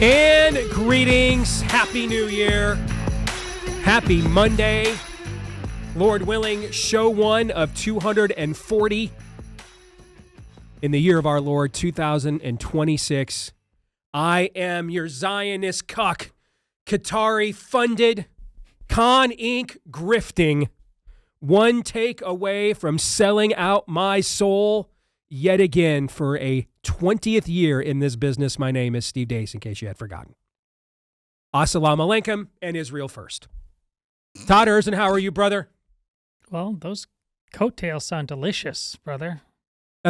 And greetings. Happy New Year. Happy Monday. Lord willing, show one of 240 in the year of our Lord 2026. I am your Zionist cuck, Qatari-funded, Con Inc. grifting, one take away from selling out my soul yet again for a 20th year in this business. My name is Steve Deace, in case you had forgotten. Assalamu alaikum and Israel first. Todd Erzen, how are you, brother? Well, those coattails sound delicious, brother.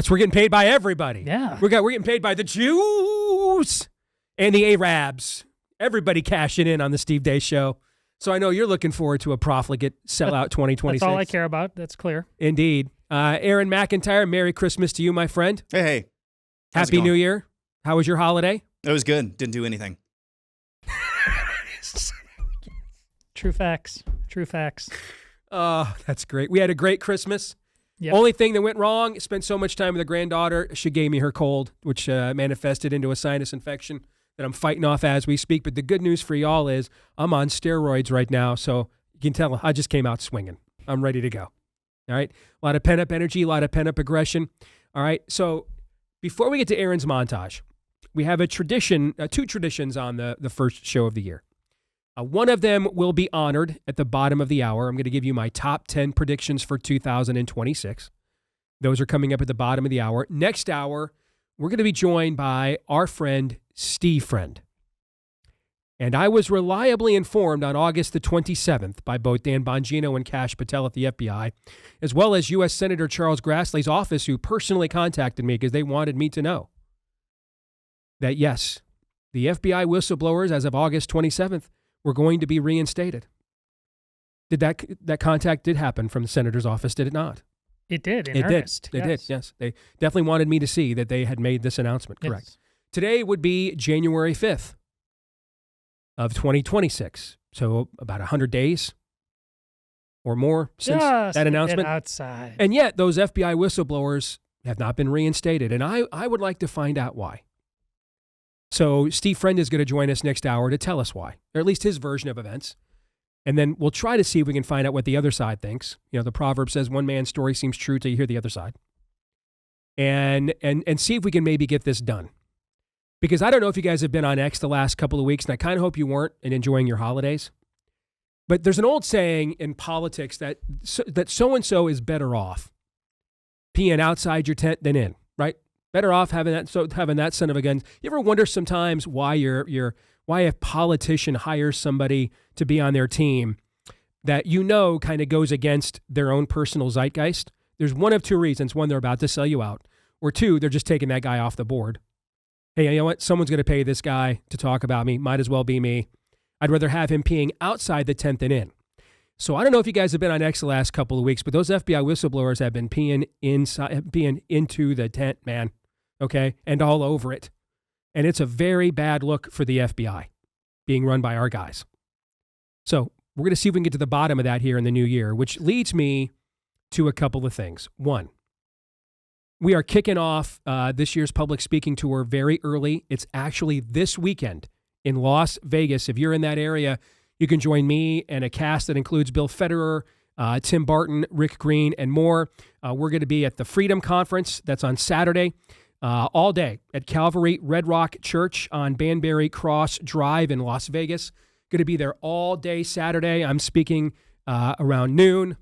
We're getting paid by everybody. Yeah. We're getting paid by the Jews and the Arabs. Everybody cashing in on the Steve Deace Show. So I know you're looking forward to a profligate sellout 2026. That's all I care about. That's clear. Indeed. Aaron McIntyre, Merry Christmas to you, my friend. Hey. Happy New Year. How was your holiday? It was good. Didn't do anything. True facts. True facts. Oh, that's great. We had a great Christmas. Yep. Only thing that went wrong, spent so much time with a granddaughter, she gave me her cold, which manifested into a sinus infection that I'm fighting off as we speak. But the good news for y'all is I'm on steroids right now, so you can tell I just came out swinging. I'm ready to go. All right? A lot of pent-up energy, a lot of pent-up aggression. All right? So before we get to Aaron's montage, we have a tradition, two traditions on the first show of the year. One of them will be honored at the bottom of the hour. I'm going to give you my top 10 predictions for 2026. Those are coming up at the bottom of the hour. Next hour, we're going to be joined by our friend, Steve Friend. And I was reliably informed on August the 27th by both Dan Bongino and Kash Patel at the FBI, as well as U.S. Senator Charles Grassley's office, who personally contacted me because they wanted me to know that, yes, the FBI whistleblowers, as of August 27th, were going to be reinstated. Did that contact did happen from the senator's office, did it not? It did, in earnest. They did, yes. They definitely wanted me to see that they had made this announcement, correct. Yes. Today would be January 5th of 2026. So about 100 days or more since that announcement. Get outside. And yet those FBI whistleblowers have not been reinstated. And I would like to find out why. So Steve Friend is going to join us next hour to tell us why, or at least his version of events. And then we'll try to see if we can find out what the other side thinks. You know, the proverb says one man's story seems true till you hear the other side. And see if we can maybe get this done. Because I don't know if you guys have been on X the last couple of weeks, and I kind of hope you weren't and enjoying your holidays. But there's an old saying in politics that so-and-so is better off peeing outside your tent than in, right? Better off having that son of a gun. You ever wonder sometimes why why a politician hires somebody to be on their team that kind of goes against their own personal zeitgeist? There's one of two reasons. One, they're about to sell you out. Or two, they're just taking that guy off the board. Hey, you know what? Someone's going to pay this guy to talk about me. Might as well be me. I'd rather have him peeing outside the tent than in. So I don't know if you guys have been on X the last couple of weeks, but those FBI whistleblowers have been peeing into the tent, man. Okay, and all over it. And it's a very bad look for the FBI being run by our guys. So we're going to see if we can get to the bottom of that here in the new year, which leads me to a couple of things. One, we are kicking off this year's public speaking tour very early. It's actually this weekend in Las Vegas. If you're in that area, you can join me and a cast that includes Bill Federer, Tim Barton, Rick Green, and more. We're going to be at the Freedom Conference. That's on Saturday. All day at Calvary Red Rock Church on Banbury Cross Drive in Las Vegas. Going to be there all day Saturday. I'm speaking around noon,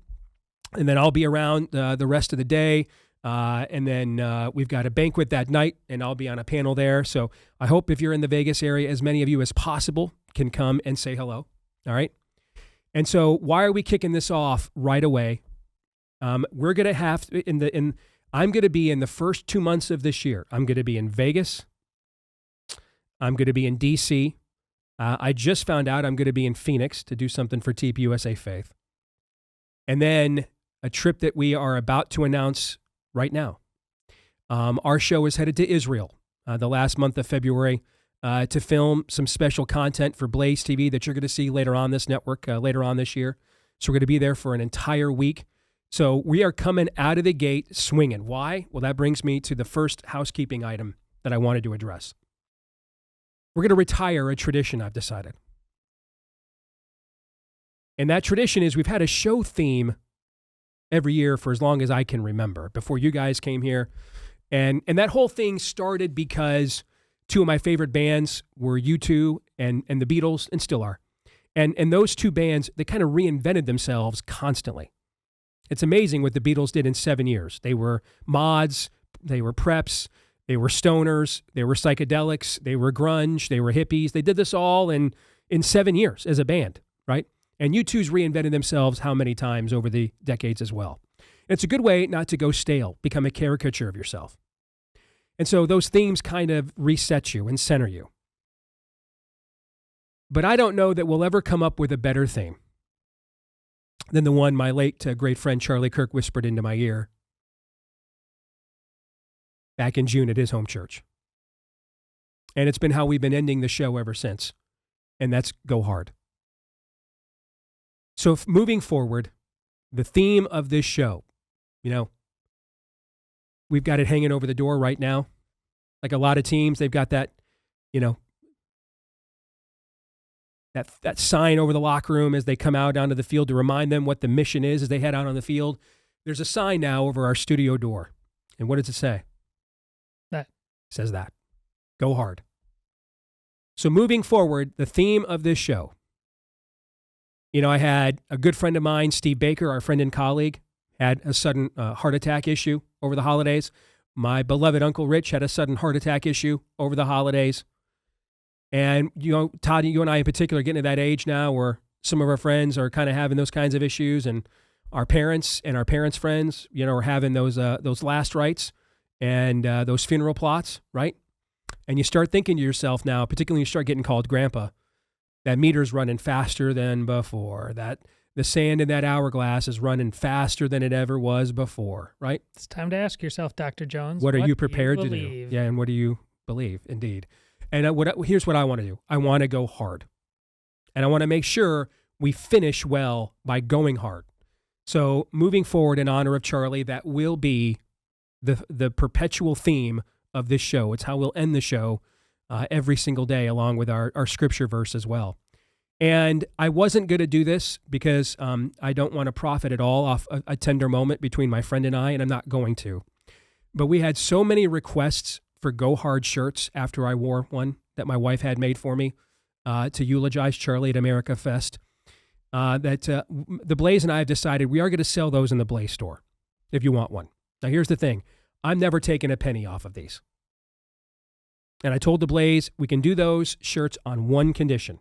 and then I'll be around the rest of the day. And then we've got a banquet that night, and I'll be on a panel there. So I hope if you're in the Vegas area, as many of you as possible can come and say hello. All right? And so why are we kicking this off right away? We're going to have I'm going to be in the first 2 months of this year. I'm going to be in Vegas. I'm going to be in DC. I just found out I'm going to be in Phoenix to do something for TPUSA Faith. And then a trip that we are about to announce right now. Our show is headed to Israel the last month of February to film some special content for Blaze TV that you're going to see later on this network, later on this year. So we're going to be there for an entire week. So we are coming out of the gate swinging. Why? Well, that brings me to the first housekeeping item that I wanted to address. We're going to retire a tradition, I've decided. And that tradition is we've had a show theme every year for as long as I can remember, before you guys came here. And that whole thing started because two of my favorite bands were U2 and the Beatles, and still are. And those two bands, they kind of reinvented themselves constantly. It's amazing what the Beatles did in 7 years. They were mods, they were preps, they were stoners, they were psychedelics, they were grunge, they were hippies. They did this all in 7 years as a band, right? And U2's reinvented themselves how many times over the decades as well. And it's a good way not to go stale, become a caricature of yourself. And so those themes kind of reset you and center you. But I don't know that we'll ever come up with a better theme than the one my late great friend Charlie Kirk whispered into my ear back in June at his home church. And it's been how we've been ending the show ever since. And that's Go Hard. So moving forward, the theme of this show, we've got it hanging over the door right now. Like a lot of teams, they've got that, that sign over the locker room as they come out onto the field to remind them what the mission is as they head out on the field. There's a sign now over our studio door. And what does it say? That. It says that. Go hard. So moving forward, the theme of this show. I had a good friend of mine, Steve Baker, our friend and colleague, had a sudden heart attack issue over the holidays. My beloved Uncle Rich had a sudden heart attack issue over the holidays. And, Todd, you and I in particular are getting to that age now where some of our friends are kind of having those kinds of issues, and our parents and our parents' friends, are having those last rites and those funeral plots, right? And you start thinking to yourself now, particularly when you start getting called grandpa, that meter's running faster than before, that the sand in that hourglass is running faster than it ever was before, right? It's time to ask yourself, Dr. Jones. What are you prepared to do? Yeah, and what do you believe? Indeed. And here's what I want to do. I want to go hard. And I want to make sure we finish well by going hard. So moving forward in honor of Charlie, that will be the perpetual theme of this show. It's how we'll end the show every single day, along with our scripture verse as well. And I wasn't going to do this because I don't want to profit at all off a tender moment between my friend and I'm not going to. But we had so many requests for Go Hard shirts after I wore one that my wife had made for me to eulogize Charlie at America Fest that the Blaze and I have decided we are going to sell those in the Blaze store if you want one. Now, here's the thing. I'm never taking a penny off of these. And I told the Blaze we can do those shirts on one condition.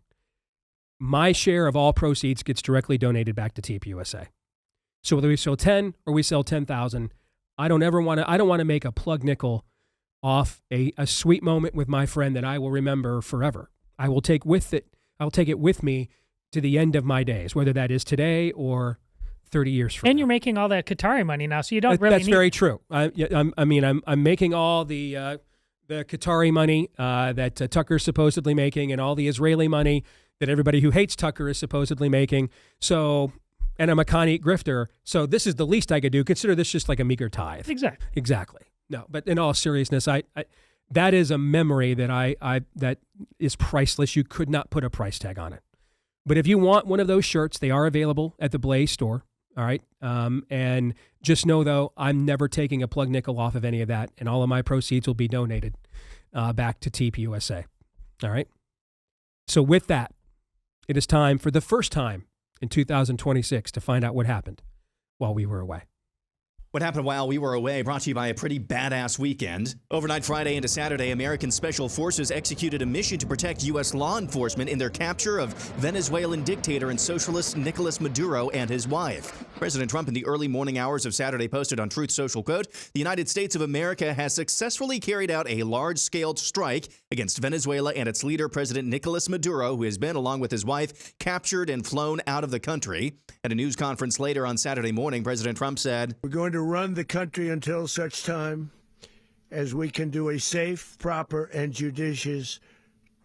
My share of all proceeds gets directly donated back to TPUSA. So whether we sell 10 or we sell 10,000, I don't want to make a plug nickel off a sweet moment with my friend that I will remember forever. I'll take it with me to the end of my days, whether that is today or 30 years from now. And you're making all that Qatari money now, so you don't really That's very true. I'm making all the Qatari money that Tucker's supposedly making, and all the Israeli money that everybody who hates Tucker is supposedly making. So, and I'm a con-eat grifter. So this is the least I could do. Consider this just like a meager tithe. Exactly. No, but in all seriousness, I that is a memory that that is priceless. You could not put a price tag on it. But if you want one of those shirts, they are available at the Blaze store. All right. And just know, though, I'm never taking a plug nickel off of any of that. And all of my proceeds will be donated back to TPUSA. All right. So with that, it is time for the first time in 2026 to find out what happened while we were away. What happened while we were away brought to you by a pretty badass weekend. Overnight Friday into Saturday, American Special Forces executed a mission to protect U.S. law enforcement in their capture of Venezuelan dictator and socialist Nicolas Maduro and his wife. President Trump in the early morning hours of Saturday posted on Truth Social, quote, "The United States of America has successfully carried out a large-scale strike against Venezuela and its leader, President Nicolas Maduro, who has been, along with his wife, captured and flown out of the country." At a news conference later on Saturday morning, President Trump said, "We're going to run the country until such time as we can do a safe, proper, and judicious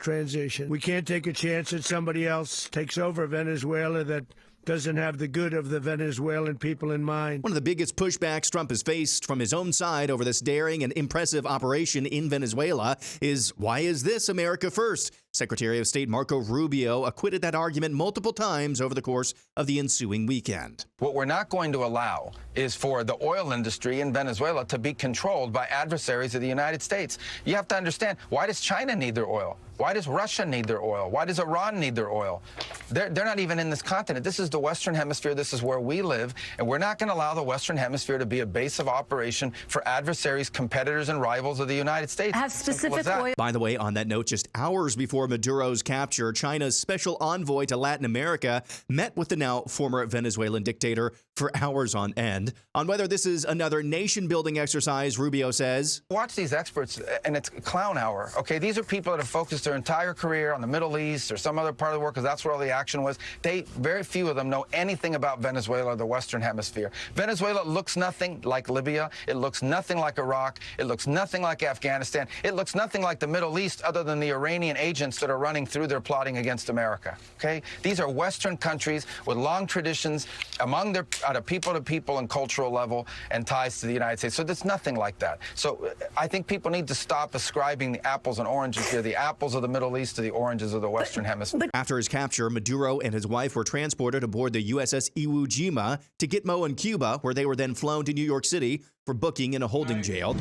transition. We can't take a chance that somebody else takes over Venezuela that doesn't have the good of the Venezuelan people in mind. One of the biggest pushbacks Trump has faced from his own side over this daring and impressive operation in Venezuela is, why is this America first? Secretary of State Marco Rubio acquitted that argument multiple times over the course of the ensuing weekend. What we're not going to allow is for the oil industry in Venezuela to be controlled by adversaries of the United States. You have to understand, why does China need their oil? Why does Russia need their oil? Why does Iran need their oil? They're not even in this continent. This is the Western Hemisphere. This is where we live. And we're not going to allow the Western Hemisphere to be a base of operation for adversaries, competitors, and rivals of the United States. Have specific oil. By the way, on that note, just hours before Maduro's capture, China's special envoy to Latin America met with the now former Venezuelan dictator for hours on end. On whether this is another nation-building exercise, Rubio says, watch these experts, and it's clown hour, okay? These are people that have focused their entire career on the Middle East or some other part of the world because that's where all the action was. Very few of them know anything about Venezuela or the Western Hemisphere. Venezuela looks nothing like Libya. It looks nothing like Iraq. It looks nothing like Afghanistan. It looks nothing like the Middle East other than the Iranian agents that are running through their plotting against America, okay? These are Western countries with long traditions among their, at a people-to-people and cultural level and ties to the United States. So there's nothing like that. So I think people need to stop ascribing the apples and oranges here, the apples of the Middle East to the oranges of the Western Hemisphere. After his capture, Maduro and his wife were transported aboard the USS Iwo Jima to Gitmo in Cuba, where they were then flown to New York City for booking in a holding jail.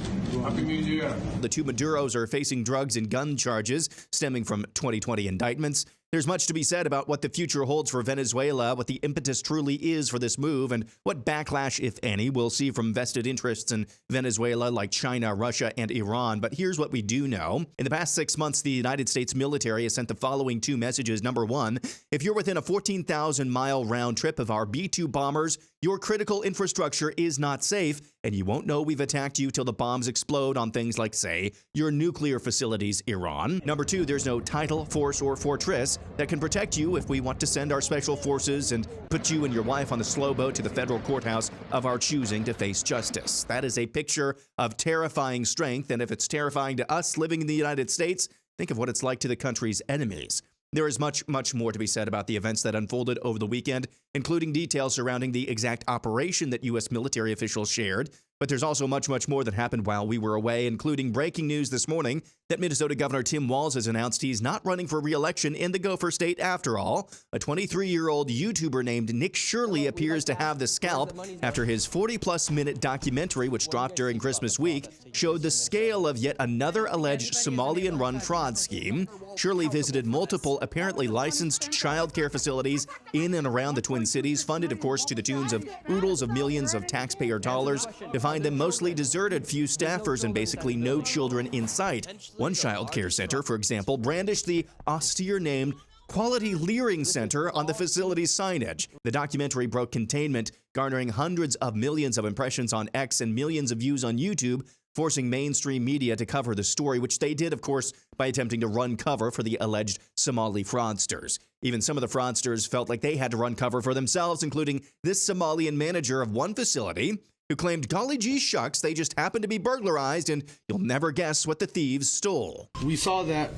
The two Maduros are facing drugs and gun charges stemming from 2020 indictments. There's much to be said about what the future holds for Venezuela, what the impetus truly is for this move, and what backlash, if any, we'll see from vested interests in Venezuela like China, Russia, and Iran. But here's what we do know. In the past 6 months, the United States military has sent the following two messages. Number one, if you're within a 14,000-mile round trip of our B-2 bombers, your critical infrastructure is not safe, and you won't know we've attacked you till the bombs explode on things like, say, your nuclear facilities, Iran. Number two, there's no title, force, or fortress that can protect you if we want to send our special forces and put you and your wife on the slow boat to the federal courthouse of our choosing to face justice. That is a picture of terrifying strength, and if it's terrifying to us living in the United States, think of what it's like to the country's enemies. There is much, much more to be said about the events that unfolded over the weekend, including details surrounding the exact operation that U.S. military officials shared. But there's also much, much more that happened while we were away, including breaking news this morning that Minnesota Governor Tim Walz has announced he's not running for re-election in the Gopher State after all. A 23-year-old YouTuber named Nick Shirley appears to have the scalp after his 40-plus minute documentary, which dropped during Christmas week, showed the scale of yet another alleged Somalian-run fraud scheme. Shirley visited multiple apparently licensed child care facilities in and around the Twin Cities, funded, of course, to the tunes of oodles of millions of taxpayer dollars, to find them mostly deserted, few staffers, and basically no children in sight. One child care center, for example, brandished the austere-named Quality Leering Center on the facility's signage. The documentary broke containment, garnering hundreds of millions of impressions on X and millions of views on YouTube, forcing mainstream media to cover the story, which they did, of course, by attempting to run cover for the alleged Somali fraudsters. Even some of the fraudsters felt like they had to run cover for themselves, including this Somalian manager of one facility, who claimed, golly gee shucks, they just happened to be burglarized, and you'll never guess what the thieves stole. We saw that,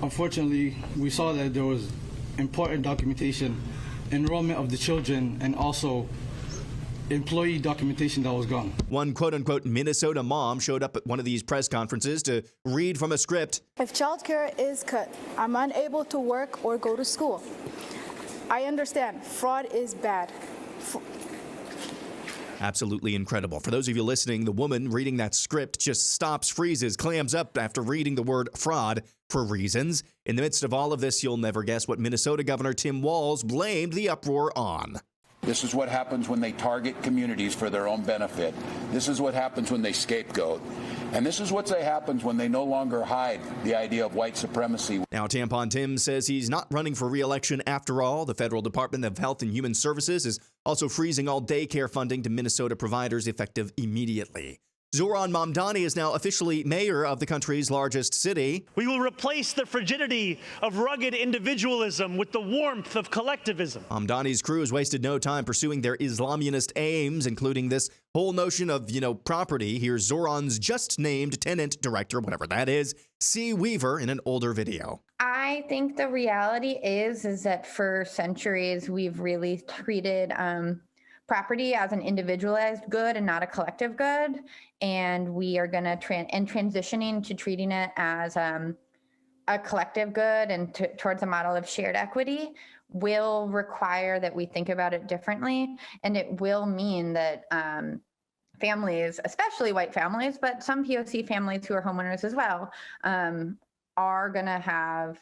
unfortunately, there was important documentation, enrollment of the children, and also employee documentation that was gone. One quote-unquote Minnesota mom showed up at one of these press conferences to read from a script. If childcare is cut, I'm unable to work or go to school. I understand fraud is bad. Absolutely incredible. For those of you listening, the woman reading that script just stops, freezes, clams up after reading the word fraud for reasons. In the midst of all of this, you'll never guess what Minnesota Governor Tim Walz blamed the uproar on. This is what happens when they target communities for their own benefit. This is what happens when they scapegoat. And this is what happens when they no longer hide the idea of white supremacy. Now, Tampon Tim says he's not running for re-election after all. The Federal Department of Health and Human Services is also freezing all daycare funding to Minnesota providers effective immediately. Zoran Mamdani is now officially mayor of the country's largest city. We will replace the frigidity of rugged individualism with the warmth of collectivism. Mamdani's crew has wasted no time pursuing their Islamionist aims, including this whole notion of, property. Here's Zoran's just named tenant director, whatever that is, C. Weaver, in an older video. I I think the reality is that for centuries we've really treated property as an individualized good and not a collective good, and we are going to transitioning to treating it as a collective good and towards a model of shared equity will require that we think about it differently, and it will mean that families, especially white families, but some POC families who are homeowners as well, are going to have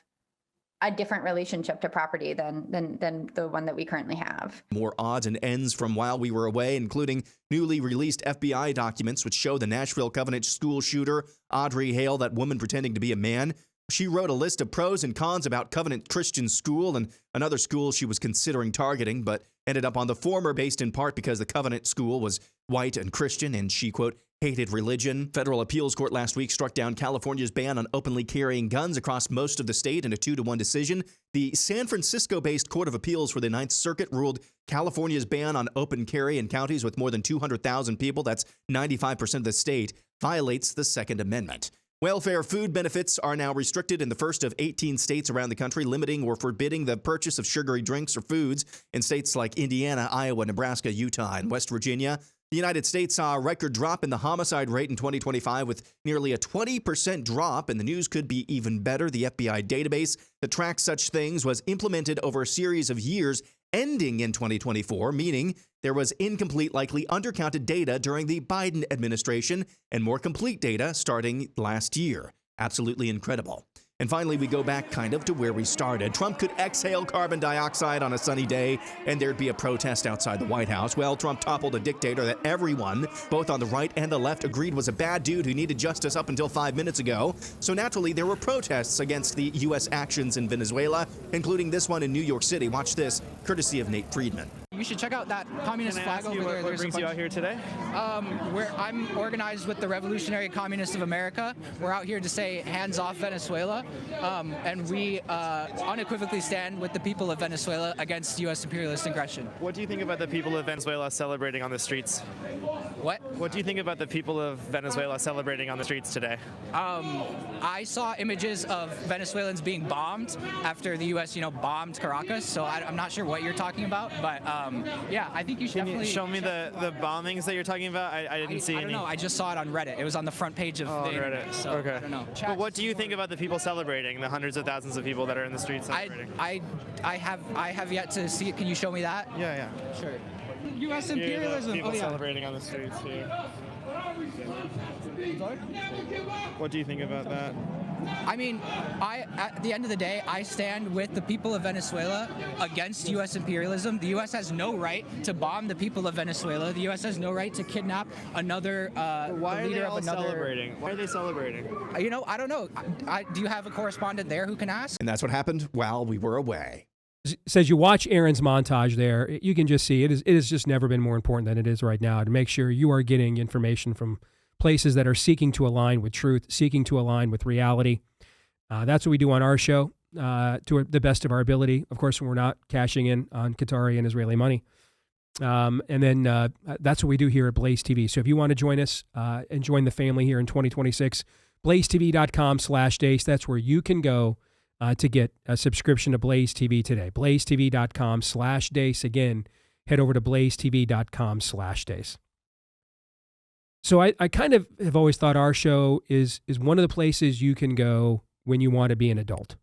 a different relationship to property than the one that we currently have. More odds and ends from while we were away, including newly released FBI documents which show the Nashville Covenant school shooter, Audrey Hale, that woman pretending to be a man. She wrote a list of pros and cons about Covenant Christian School and another school she was considering targeting, but ended up on the former, based in part because the Covenant School was white and Christian, and she, quote, hated religion. Federal appeals court last week struck down California's ban on openly carrying guns across most of the state in a 2-1 decision. The San Francisco-based Court of Appeals for the Ninth Circuit ruled California's ban on open carry in counties with more than 200,000 people, that's 95% of the state, violates the Second Amendment. Welfare food benefits are now restricted in the first of 18 states around the country, limiting or forbidding the purchase of sugary drinks or foods in states like Indiana, Iowa, Nebraska, Utah, and West Virginia. The United States saw a record drop in the homicide rate in 2025 with nearly a 20% drop, and the news could be even better. The FBI database that tracks such things was implemented over a series of years, ending in 2024, meaning there was incomplete, likely undercounted data during the Biden administration and more complete data starting last year. Absolutely incredible. And finally, we go back kind of to where we started. Trump could exhale carbon dioxide on a sunny day, and there'd be a protest outside the White House. Well, Trump toppled a dictator that everyone, both on the right and the left, agreed was a bad dude who needed justice up until 5 minutes ago. So naturally, there were protests against the U.S. actions in Venezuela, including this one in New York City. Watch this, courtesy of Nate Friedman. You should check out that communist flag over there. What brings you out here today? I'm organized with the Revolutionary Communists of America. We're out here to say hands off Venezuela, and we unequivocally stand with the people of Venezuela against U.S. imperialist aggression. What do you think about the people of Venezuela celebrating on the streets? What do you think about the people of Venezuela celebrating on the streets today? I saw images of Venezuelans being bombed after the U.S. bombed Caracas, so I'm not sure what you're talking about, but yeah, I think you should definitely show me the bombings that you're talking about. I didn't see any. I don't know. I just saw it on Reddit. It was on the front page of the internet. So okay. I don't know. But what do you think about the people celebrating? The hundreds of thousands of people that are in the streets celebrating. I have yet to see it. Can you show me that? Yeah. Sure. U.S. imperialism. People celebrating on the streets here. What do you think about that? I mean, at the end of the day, I stand with the people of Venezuela against U.S. imperialism. The U.S. has no right to bomb the people of Venezuela. The U.S. has no right to kidnap another leader of another. Celebrating? Why are they celebrating? I don't know. Do you have a correspondent there who can ask? And that's what happened while we were away. Says you watch Aaron's montage there, you can just see it has just never been more important than it is right now to make sure you are getting information from places that are seeking to align with truth, seeking to align with reality. That's what we do on our show to the best of our ability. Of course, when we're not cashing in on Qatari and Israeli money. And then that's what we do here at Blaze TV. So if you want to join us and join the family here in 2026, blazetv.com/Deace. That's where you can go to get a subscription to Blaze TV today. blazetv.com/Deace. Again, head over to blazetv.com/Deace. So I kind of have always thought our show is one of the places you can go when you want to be an adult.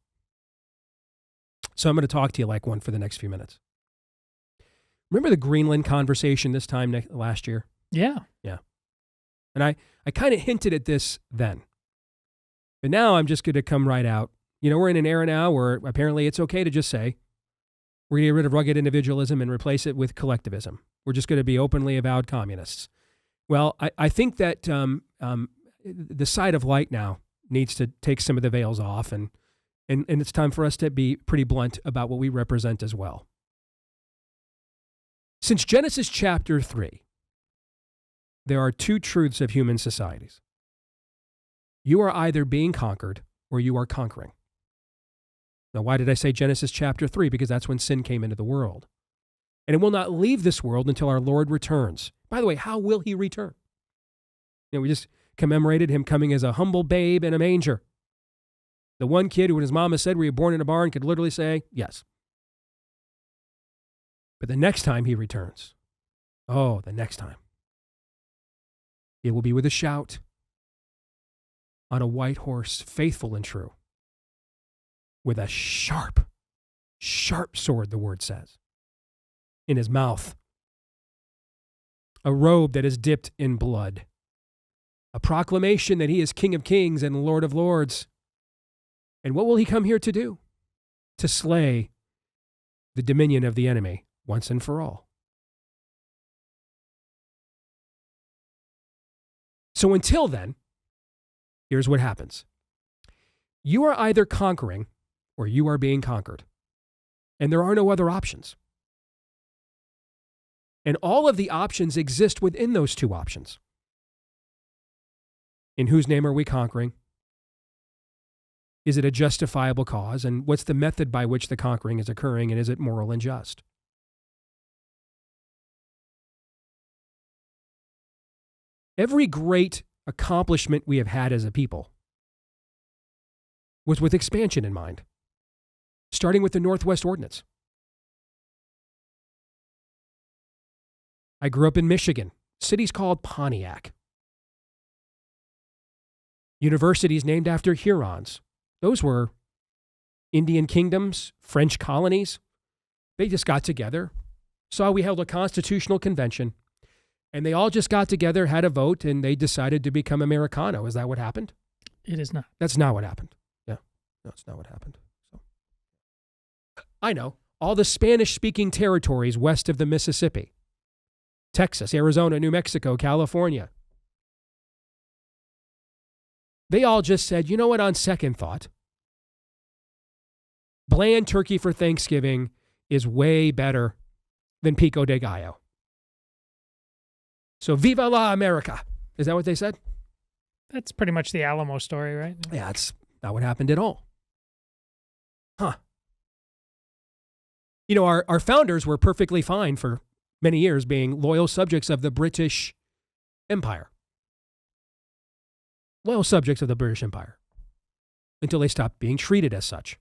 So I'm going to talk to you like one for the next few minutes. Remember the Greenland conversation this time last year? Yeah. Yeah. And I kind of hinted at this then. But now I'm just going to come right out. We're in an era now where apparently it's okay to just say, we're going to get rid of rugged individualism and replace it with collectivism. We're just going to be openly avowed communists. Well, I think that the side of light now needs to take some of the veils off, and it's time for us to be pretty blunt about what we represent as well. Since Genesis chapter 3, there are two truths of human societies. You are either being conquered or you are conquering. Now, why did I say Genesis chapter 3? Because that's when sin came into the world. And it will not leave this world until our Lord returns. By the way, how will he return? We just commemorated him coming as a humble babe in a manger. The one kid who, when his mama said, were you born in a barn, could literally say, yes. But the next time he returns, the next time, it will be with a shout, on a white horse, faithful and true, with a sharp, sharp sword, the word says, in his mouth, a robe that is dipped in blood, a proclamation that he is King of Kings and Lord of Lords. And what will he come here to do? To slay the dominion of the enemy once and for all. So until then, here's what happens. You are either conquering or you are being conquered. And there are no other options. And all of the options exist within those two options. In whose name are we conquering? Is it a justifiable cause? And what's the method by which the conquering is occurring? And is it moral and just? Every great accomplishment we have had as a people was with expansion in mind, starting with the Northwest Ordinance. I grew up in Michigan. City's called Pontiac. Universities named after Hurons. Those were Indian kingdoms, French colonies. They just got together, saw we held a constitutional convention, and they all just got together, had a vote, and they decided to become Americano. Is that what happened? It is not. That's not what happened. Yeah, no, it's not what happened. So, I know. All the Spanish-speaking territories west of the Mississippi, Texas, Arizona, New Mexico, California, they all just said, you know what, on second thought, bland turkey for Thanksgiving is way better than pico de gallo. So viva la America. Is that what they said? That's pretty much the Alamo story, right? Yeah, that's not what happened at all. Huh. You know, our founders were perfectly fine for many years being loyal subjects of the British Empire. Loyal subjects of the British Empire. Until they stopped being treated as such.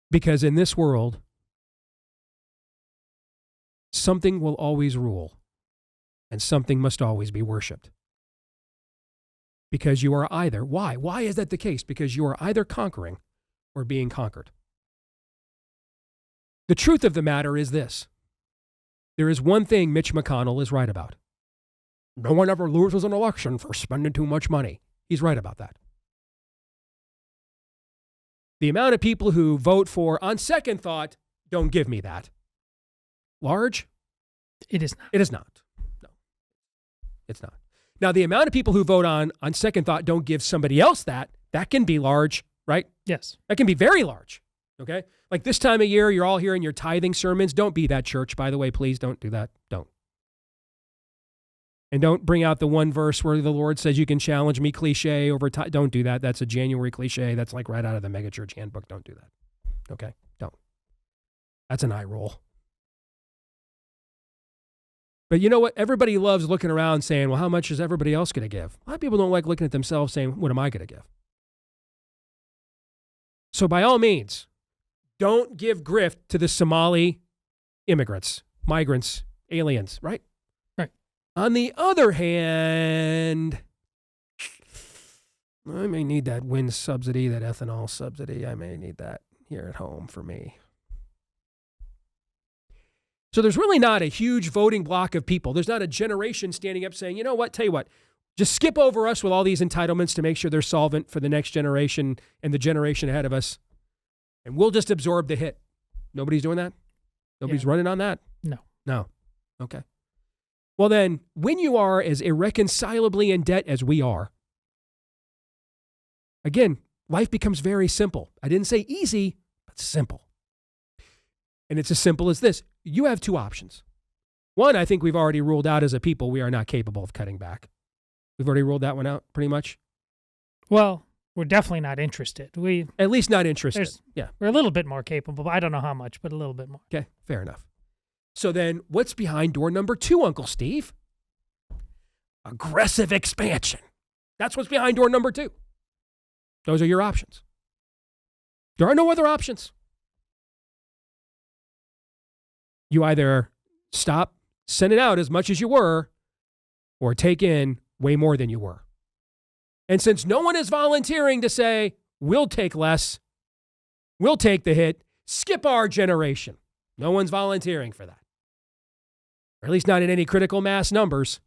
Because in this world, something will always rule, and something must always be worshipped. Because you are either, why? Why is that the case? Because you are either conquering or being conquered. The truth of the matter is this. There is one thing Mitch McConnell is right about. No one ever loses an election for spending too much money. He's right about that. The amount of people who vote for, on second thought, don't give me that. Large? It is not. It is not. No, it's not. Now, the amount of people who vote on second thought, don't give somebody else that can be large, right? Yes. That can be very large, okay? Like this time of year, you're all hearing your tithing sermons. Don't be that church, by the way. Please don't do that. Don't. And don't bring out the one verse where the Lord says you can challenge me cliche over time. Don't do that. That's a January cliche. That's like right out of the megachurch handbook. Don't do that. Okay? Don't. That's an eye roll. But you know what? Everybody loves looking around saying, well, how much is everybody else going to give? A lot of people don't like looking at themselves saying, what am I going to give? So by all means, don't give grift to the Somali immigrants, migrants, aliens, right? On the other hand, I may need that wind subsidy, that ethanol subsidy. I may need that here at home for me. So there's really not a huge voting block of people. There's not a generation standing up saying, you know what, tell you what, just skip over us with all these entitlements to make sure they're solvent for the next generation and the generation ahead of us. And we'll just absorb the hit. Nobody's doing that? Nobody's running on that? No. Okay. Well then, when you are as irreconcilably in debt as we are, again, life becomes very simple. I didn't say easy, but simple. And it's as simple as this. You have two options. One, I think we've already ruled out as a people, we are not capable of cutting back. We've already ruled that one out pretty much. Well, we're definitely not interested. At least not interested. Yeah. We're a little bit more capable. I don't know how much, but a little bit more. Okay, fair enough. So then, what's behind door number 2, Uncle Steve? Aggressive expansion. That's what's behind door number 2. Those are your options. There are no other options. You either stop sending out as much as you were or take in way more than you were. And since no one is volunteering to say, we'll take less, we'll take the hit, skip our generation. No one's volunteering for that. Or at least not in any critical mass numbers.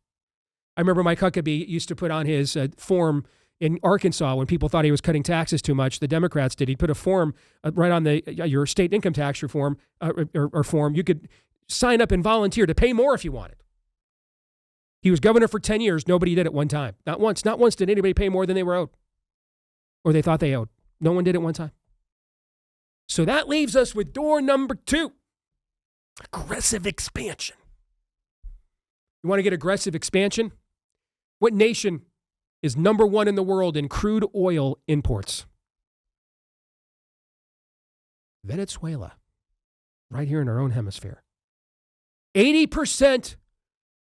I remember Mike Huckabee used to put on his form in Arkansas when people thought he was cutting taxes too much. The Democrats did. He'd put a form right on your state income tax reform or form. You could sign up and volunteer to pay more if you wanted. He was governor for 10 years. Nobody did it one time. Not once did anybody pay more than they were owed or they thought they owed. No one did it one time. So that leaves us with door number 2, aggressive expansion. You want to get aggressive expansion? What nation is number 1 in the world in crude oil imports? Venezuela, right here in our own hemisphere. 80%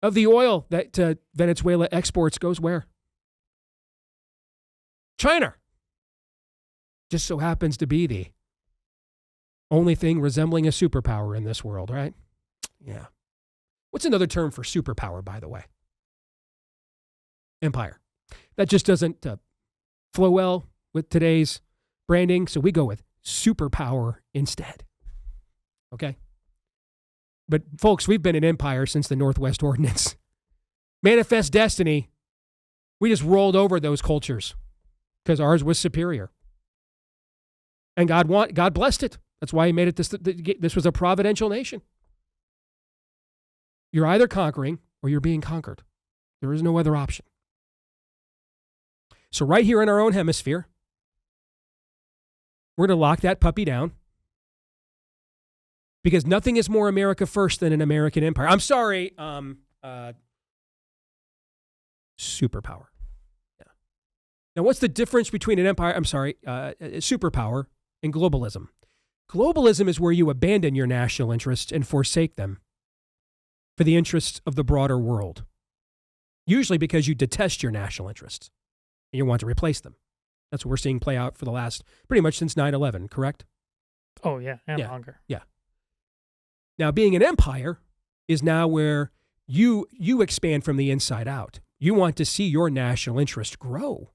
of the oil that Venezuela exports goes where? China. Just so happens to be the only thing resembling a superpower in this world, right? Yeah. What's another term for superpower, by the way? Empire. That just doesn't flow well with today's branding, so we go with superpower instead. Okay? But folks, we've been an empire since the Northwest Ordinance. Manifest destiny, we just rolled over those cultures because ours was superior. And God blessed it. That's why he made it this was a providential nation. You're either conquering or you're being conquered. There is no other option. So right here in our own hemisphere, we're going to lock that puppy down because nothing is more America first than an American empire. I'm sorry, superpower. Yeah. Now, what's the difference between an empire, superpower and globalism? Globalism is where you abandon your national interests and forsake them for the interests of the broader world, usually because you detest your national interests and you want to replace them. That's what we're seeing play out for the last, pretty much since 9/11, correct? Oh, yeah, and longer. Yeah. Now, being an empire is now where you expand from the inside out. You want to see your national interest grow.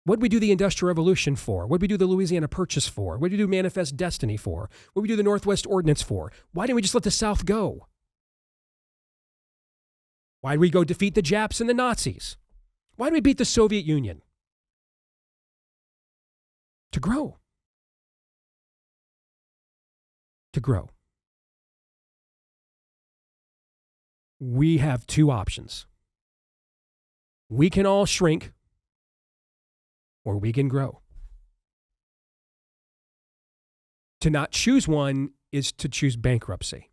What did we do the Industrial Revolution for? What did we do the Louisiana Purchase for? What did we do Manifest Destiny for? What did we do the Northwest Ordinance for? Why didn't we just let the South go? Why did we go defeat the Japs and the Nazis? Why did we beat the Soviet Union? To grow. To grow. We have 2 options. We can all shrink, or we can grow. To not choose one is to choose bankruptcy.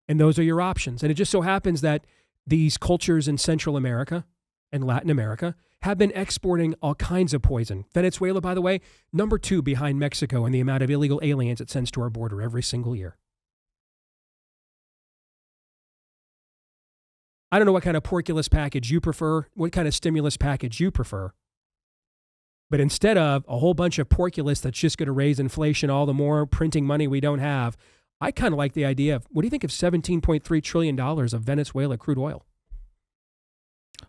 And those are your options. And it just so happens that these cultures in Central America and Latin America have been exporting all kinds of poison. Venezuela, by the way, number 2 behind Mexico in the amount of illegal aliens it sends to our border every single year. I don't know what kind of porculus package you prefer, what kind of stimulus package you prefer. But instead of a whole bunch of porculus that's just going to raise inflation all the more, printing money we don't have, I kind of like the idea of, what do you think of $17.3 trillion of Venezuela crude oil?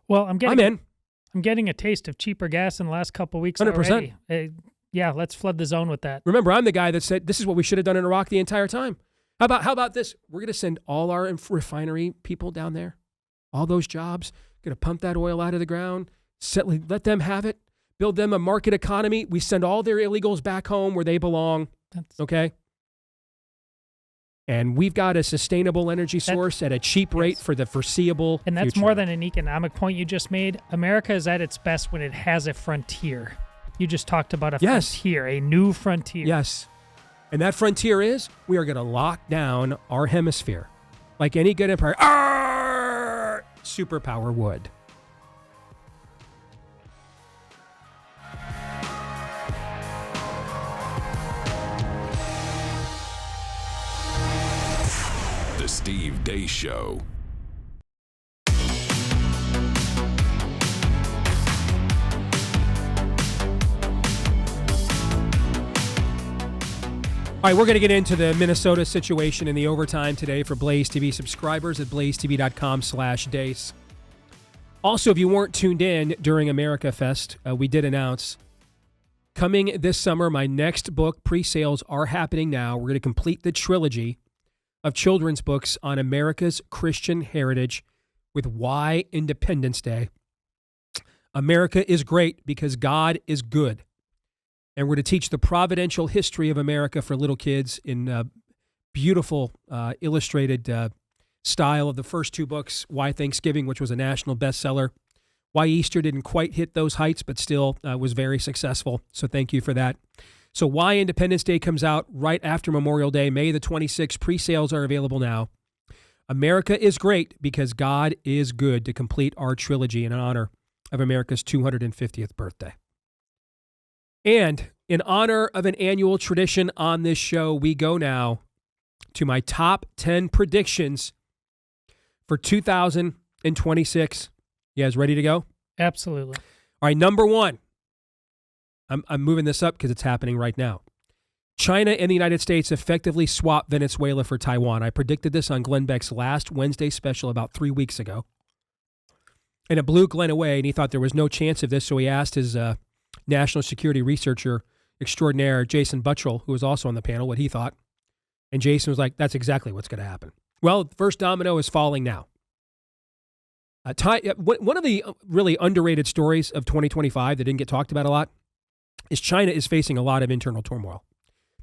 Well, I'm getting a taste of cheaper gas in the last couple of weeks 100%. already. Yeah, let's flood the zone with that. Remember, I'm the guy that said this is what we should have done in Iraq the entire time. How about this? We're going to send all our refinery people down there, all those jobs, going to pump that oil out of the ground, let them have it, build them a market economy. We send all their illegals back home where they belong. Okay? And we've got a sustainable energy source at a cheap rate for the foreseeable And that's future. more than an economic point you just made. America is at its best when it has a frontier. You just talked about a frontier, a new frontier. Yes. And that frontier is we are going to lock down our hemisphere like any good empire. Superpower would. The Steve Deace Show. All right, we're going to get into the Minnesota situation in the overtime today for Blaze TV subscribers at blazetv.com/Deace. Also, if you weren't tuned in during America Fest, we did announce coming this summer, my next book, pre-sales are happening now. We're going to complete the trilogy of children's books on America's Christian heritage with Why Independence Day. America is great because God is good. And we're going to teach the providential history of America for little kids in beautiful illustrated style of the first two books, Why Thanksgiving, which was a national bestseller, Why Easter didn't quite hit those heights, but still was very successful. So thank you for that. So Why Independence Day comes out right after Memorial Day, May the 26th. Pre-sales are available now. America is great because God is good, to complete our trilogy in honor of America's 250th birthday. And in honor of an annual tradition on this show, we go now to my top 10 predictions for 2026. You guys ready to go? Absolutely. All right, number one. I'm moving this up because it's happening right now. China and the United States effectively swapped Venezuela for Taiwan. I predicted this on Glenn Beck's last Wednesday special about 3 weeks ago. And it blew Glenn away, and he thought there was no chance of this, so he asked his national security researcher extraordinaire, Jason Buttrell, who was also on the panel, what he thought. And Jason was like, that's exactly what's going to happen. Well, the first domino is falling now. One of the really underrated stories of 2025 that didn't get talked about a lot is China is facing a lot of internal turmoil.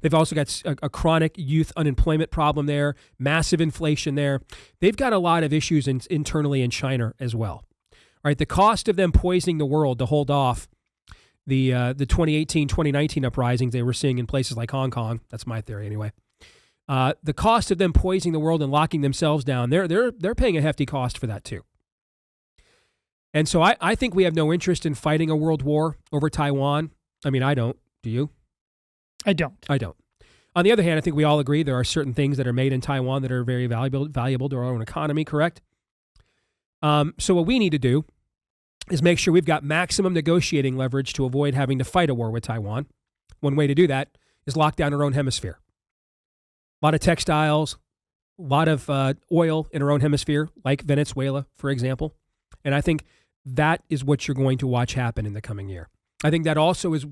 They've also got a chronic youth unemployment problem there, massive inflation there. They've got a lot of issues internally in China as well. All right, the cost of them poisoning the world to hold off the 2018-2019 uprisings they were seeing in places like Hong Kong, that's my theory anyway. The cost of them poisoning the world and locking themselves down, they're paying a hefty cost for that too. And so I think we have no interest in fighting a world war over Taiwan. I mean, I don't. Do you? I don't. On the other hand, I think we all agree there are certain things that are made in Taiwan that are very valuable to our own economy, correct? So what we need to do is make sure we've got maximum negotiating leverage to avoid having to fight a war with Taiwan. One way to do that is lock down our own hemisphere. A lot of textiles, a lot of oil in our own hemisphere, like Venezuela, for example. And I think that is what you're going to watch happen in the coming year. I think that also is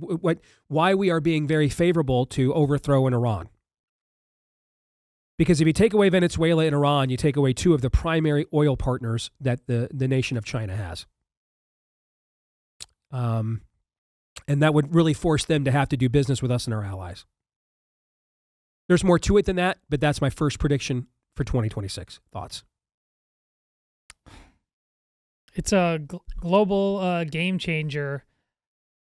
why we are being very favorable to overthrow in Iran. Because if you take away Venezuela and Iran, you take away two of the primary oil partners that the nation of China has. And that would really force them to have to do business with us and our allies. There's more to it than that, but that's my first prediction for 2026. Thoughts? It's a global game changer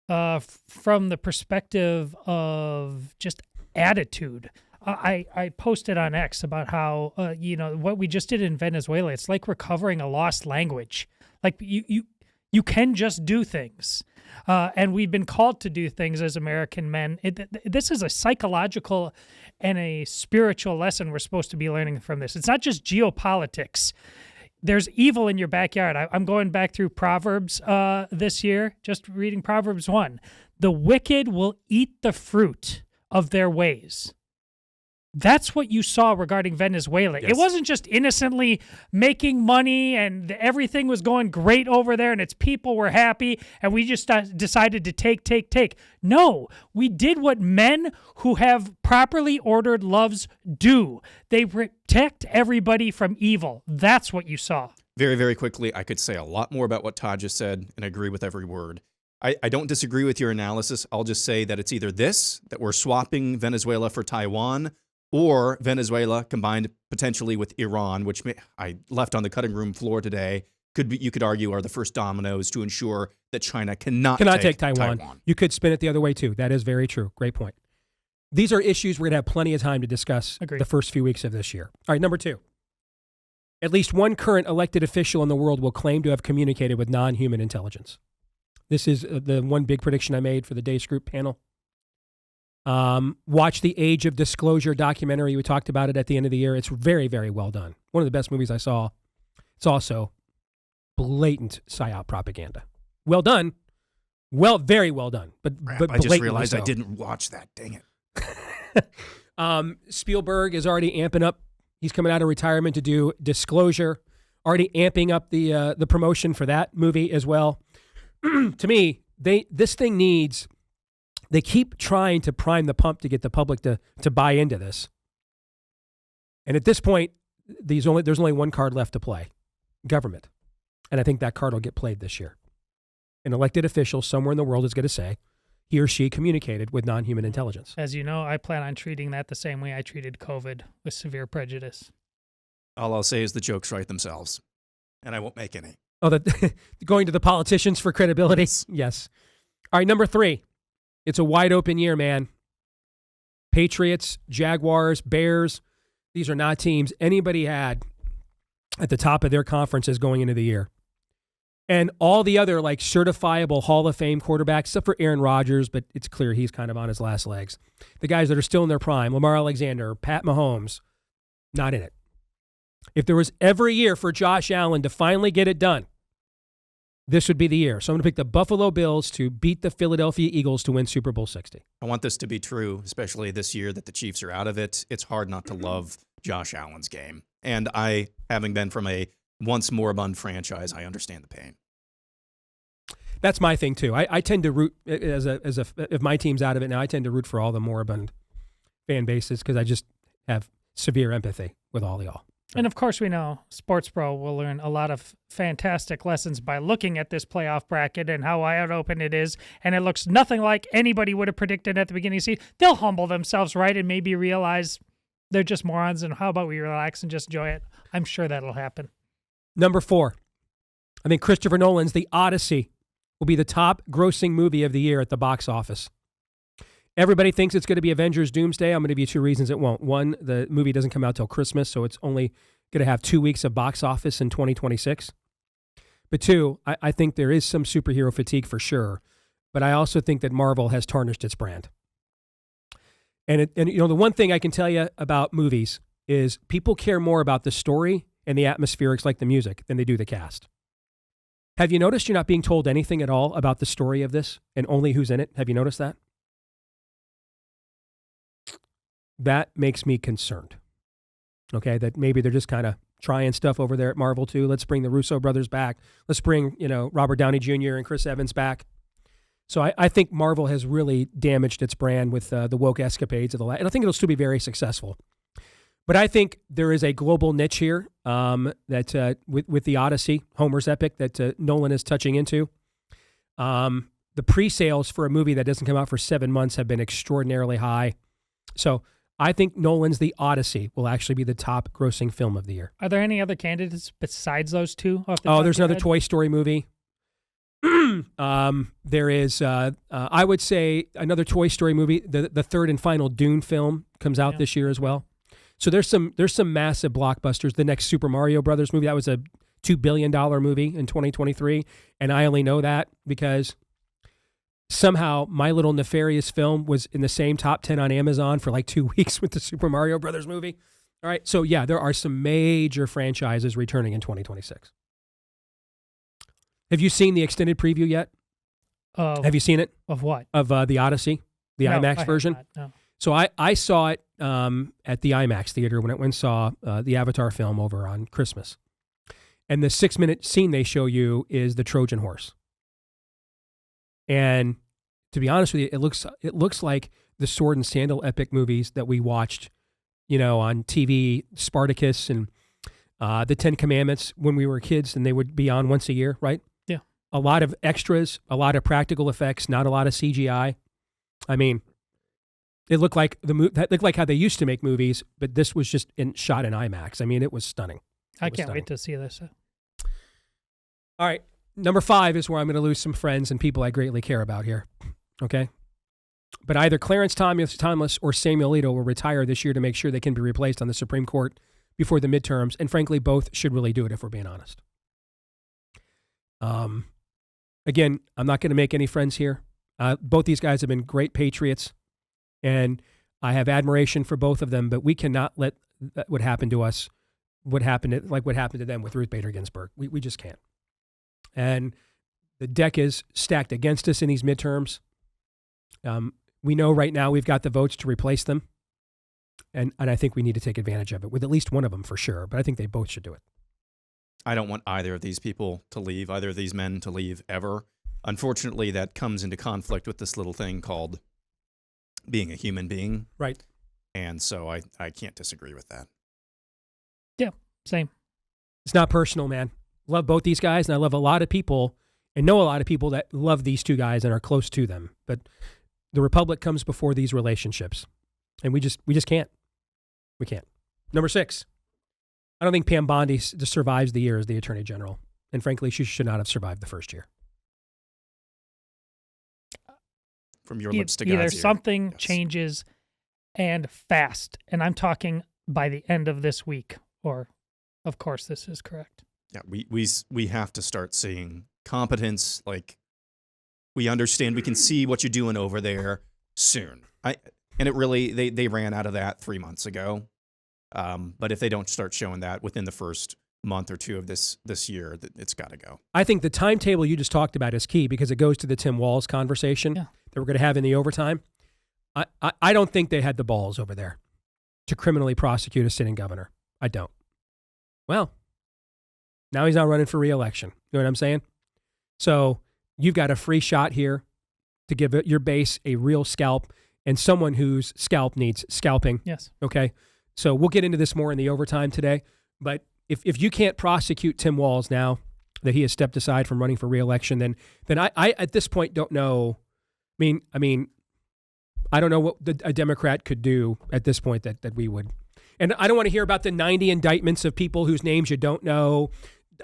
from the perspective of just attitude. I posted on X about how, what we just did in Venezuela, it's like recovering a lost language. Like you can just do things. And we've been called to do things as American men. This is a psychological and a spiritual lesson we're supposed to be learning from this. It's not just geopolitics. There's evil in your backyard. I'm going back through Proverbs this year, just reading Proverbs 1. The wicked will eat the fruit of their ways. That's what you saw regarding Venezuela. Yes. It wasn't just innocently making money and everything was going great over there and its people were happy and we just decided to take. No, we did what men who have properly ordered loves do. They protect everybody from evil. That's what you saw. Very, very quickly, I could say a lot more about what Todd just said and agree with every word. I don't disagree with your analysis. I'll just say that it's either this, that we're swapping Venezuela for Taiwan, or Venezuela combined potentially with Iran, which I left on the cutting room floor today, you could argue are the first dominoes to ensure that China cannot take Taiwan. You could spin it the other way too. That is very true. Great point. These are issues we're going to have plenty of time to discuss the first few weeks of this year. All right, number two. At least one current elected official in the world will claim to have communicated with non-human intelligence. This is the one big prediction I made for the Deace Group panel. Watch the Age of Disclosure documentary. We talked about it at the end of the year. It's very, very well done. One of the best movies I saw. It's also blatant psyop propaganda. Well done. Very well done. But I just realized I didn't watch that. Dang it. Spielberg is already amping up. He's coming out of retirement to do Disclosure, already amping up the promotion for that movie as well. To me, this thing needs. They keep trying to prime the pump to get the public to buy into this. And at this point, there's only one card left to play: government. And I think that card will get played this year. An elected official somewhere in the world is going to say he or she communicated with non-human intelligence. As you know, I plan on treating that the same way I treated COVID, with severe prejudice. All I'll say is the jokes write themselves, and I won't make any. Oh, that going to the politicians for credibility? Yes. All right, number 3. It's a wide open year, man. Patriots, Jaguars, Bears. These are not teams anybody had at the top of their conferences going into the year. And all the other like certifiable Hall of Fame quarterbacks, except for Aaron Rodgers, but it's clear he's kind of on his last legs. The guys that are still in their prime, Lamar Alexander, Pat Mahomes, not in it. If there was ever a year for Josh Allen to finally get it done, this would be the year. So I'm going to pick the Buffalo Bills to beat the Philadelphia Eagles to win Super Bowl 60. I want this to be true, especially this year that the Chiefs are out of it. It's hard not to love Josh Allen's game. And I, having been from a once moribund franchise, I understand the pain. That's my thing too. I tend to root if my team's out of it now, I tend to root for all the moribund fan bases because I just have severe empathy with all y'all. And of course, we know Sports Pro will learn a lot of fantastic lessons by looking at this playoff bracket and how wide open it is. And it looks nothing like anybody would have predicted at the beginning. See, they'll humble themselves, right, and maybe realize they're just morons. And how about we relax and just enjoy it? I'm sure that'll happen. Number 4, I think Christopher Nolan's The Odyssey will be the top grossing movie of the year at the box office. Everybody thinks it's going to be Avengers Doomsday. I'm going to give you 2 reasons it won't. 1, the movie doesn't come out till Christmas, so it's only going to have 2 weeks of box office in 2026. But 2, I think there is some superhero fatigue for sure, but I also think that Marvel has tarnished its brand. And you know, the one thing I can tell you about movies is people care more about the story and the atmospherics like the music than they do the cast. Have you noticed you're not being told anything at all about the story of this and only who's in it? Have you noticed that? That makes me concerned. Okay, that maybe they're just kind of trying stuff over there at Marvel too. Let's bring the Russo brothers back. Let's bring, Robert Downey Jr. and Chris Evans back. So I think Marvel has really damaged its brand with the woke escapades of the last, and I think it'll still be very successful. But I think there is a global niche here that with the Odyssey, Homer's epic, that Nolan is touching into. The pre-sales for a movie that doesn't come out for 7 months have been extraordinarily high. So I think Nolan's The Odyssey will actually be the top grossing film of the year. Are there any other candidates besides those two? There's another Toy Story movie. There is, I would say, another Toy Story movie. The third and final Dune film comes out this year as well. So there's some massive blockbusters. The next Super Mario Brothers movie, that was a $2 billion movie in 2023. And I only know that because somehow My Little Nefarious Film was in the same top 10 on Amazon for like 2 weeks with the Super Mario Brothers movie. All right. So yeah, there are some major franchises returning in 2026. Have you seen the extended preview yet? Have you seen it? Of what? Of the Odyssey, the IMAX version? Not, no. So I saw it at the IMAX theater when it went and saw the Avatar film over on Christmas. And the 6-minute scene they show you is the Trojan horse. And to be honest with you, it looks like the sword and sandal epic movies that we watched, on TV, Spartacus and the 10 Commandments when we were kids, and they would be on once a year, right? Yeah. A lot of extras, a lot of practical effects, not a lot of CGI. I mean, it looked like that looked like how they used to make movies, but this was just shot in IMAX. I mean, it was stunning. I can't wait to see this. All right. Number 5 is where I'm going to lose some friends and people I greatly care about here. Okay. But either Clarence Thomas or Samuel Alito will retire this year to make sure they can be replaced on the Supreme Court before the midterms. And frankly, both should really do it if we're being honest. Again, I'm not going to make any friends here. Both these guys have been great patriots, and I have admiration for both of them, but we cannot let what happened to us, what happened to them with Ruth Bader Ginsburg. We just can't. And the deck is stacked against us in these midterms. We know right now we've got the votes to replace them. And I think we need to take advantage of it with at least one of them for sure. But I think they both should do it. I don't want either of these people to leave, either of these men to leave ever. Unfortunately, that comes into conflict with this little thing called being a human being. Right. And so I can't disagree with that. Yeah, same. It's not personal, man. Love both these guys, and I love a lot of people and know a lot of people that love these two guys and are close to them. But the republic comes before these relationships, and we just can't. We can't. Number 6. I don't think Pam Bondi survives the year as the Attorney General, and frankly, she should not have survived the first year. From your lips to God's either ear. something Yes. changes and fast, and I'm talking by the end of this week, or of course this is correct. Yeah, we have to start seeing competence. Like, we understand, we can see what you're doing over there soon. And it really, they ran out of that 3 months ago. But if they don't start showing that within the first month or two of this year, it's got to go. I think the timetable you just talked about is key because it goes to the Tim Walz conversation that we're going to have in the overtime. I don't think they had the balls over there to criminally prosecute a sitting governor. I don't. Well, now he's not running for re-election. You know what I'm saying? So you've got a free shot here to give your base a real scalp and someone whose scalp needs scalping. Yes. Okay. So we'll get into this more in the overtime today. But if you can't prosecute Tim Walz now that he has stepped aside from running for re-election, then I at this point don't know. I mean, I don't know what a Democrat could do at this point that we would. And I don't want to hear about the 90 indictments of people whose names you don't know.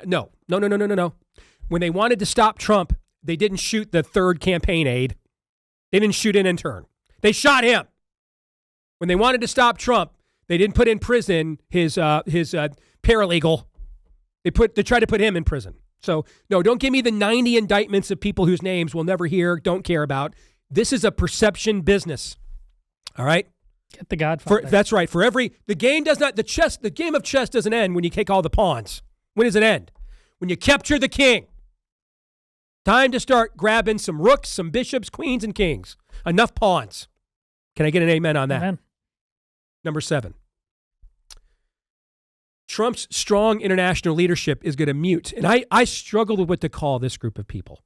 No. When they wanted to stop Trump, they didn't shoot the third campaign aide. They didn't shoot an intern. They shot him. When they wanted to stop Trump, they didn't put in prison his paralegal. They tried to put him in prison. So no, don't give me the 90 indictments of people whose names we'll never hear, don't care about. This is a perception business. All right? Get the Godfather. That's right. The game of chess doesn't end when you take all the pawns. When does it end? When you capture the king. Time to start grabbing some rooks, some bishops, queens, and kings. Enough pawns. Can I get an amen on that? Amen. Number 7. Trump's strong international leadership is going to mute. And I struggle with what to call this group of people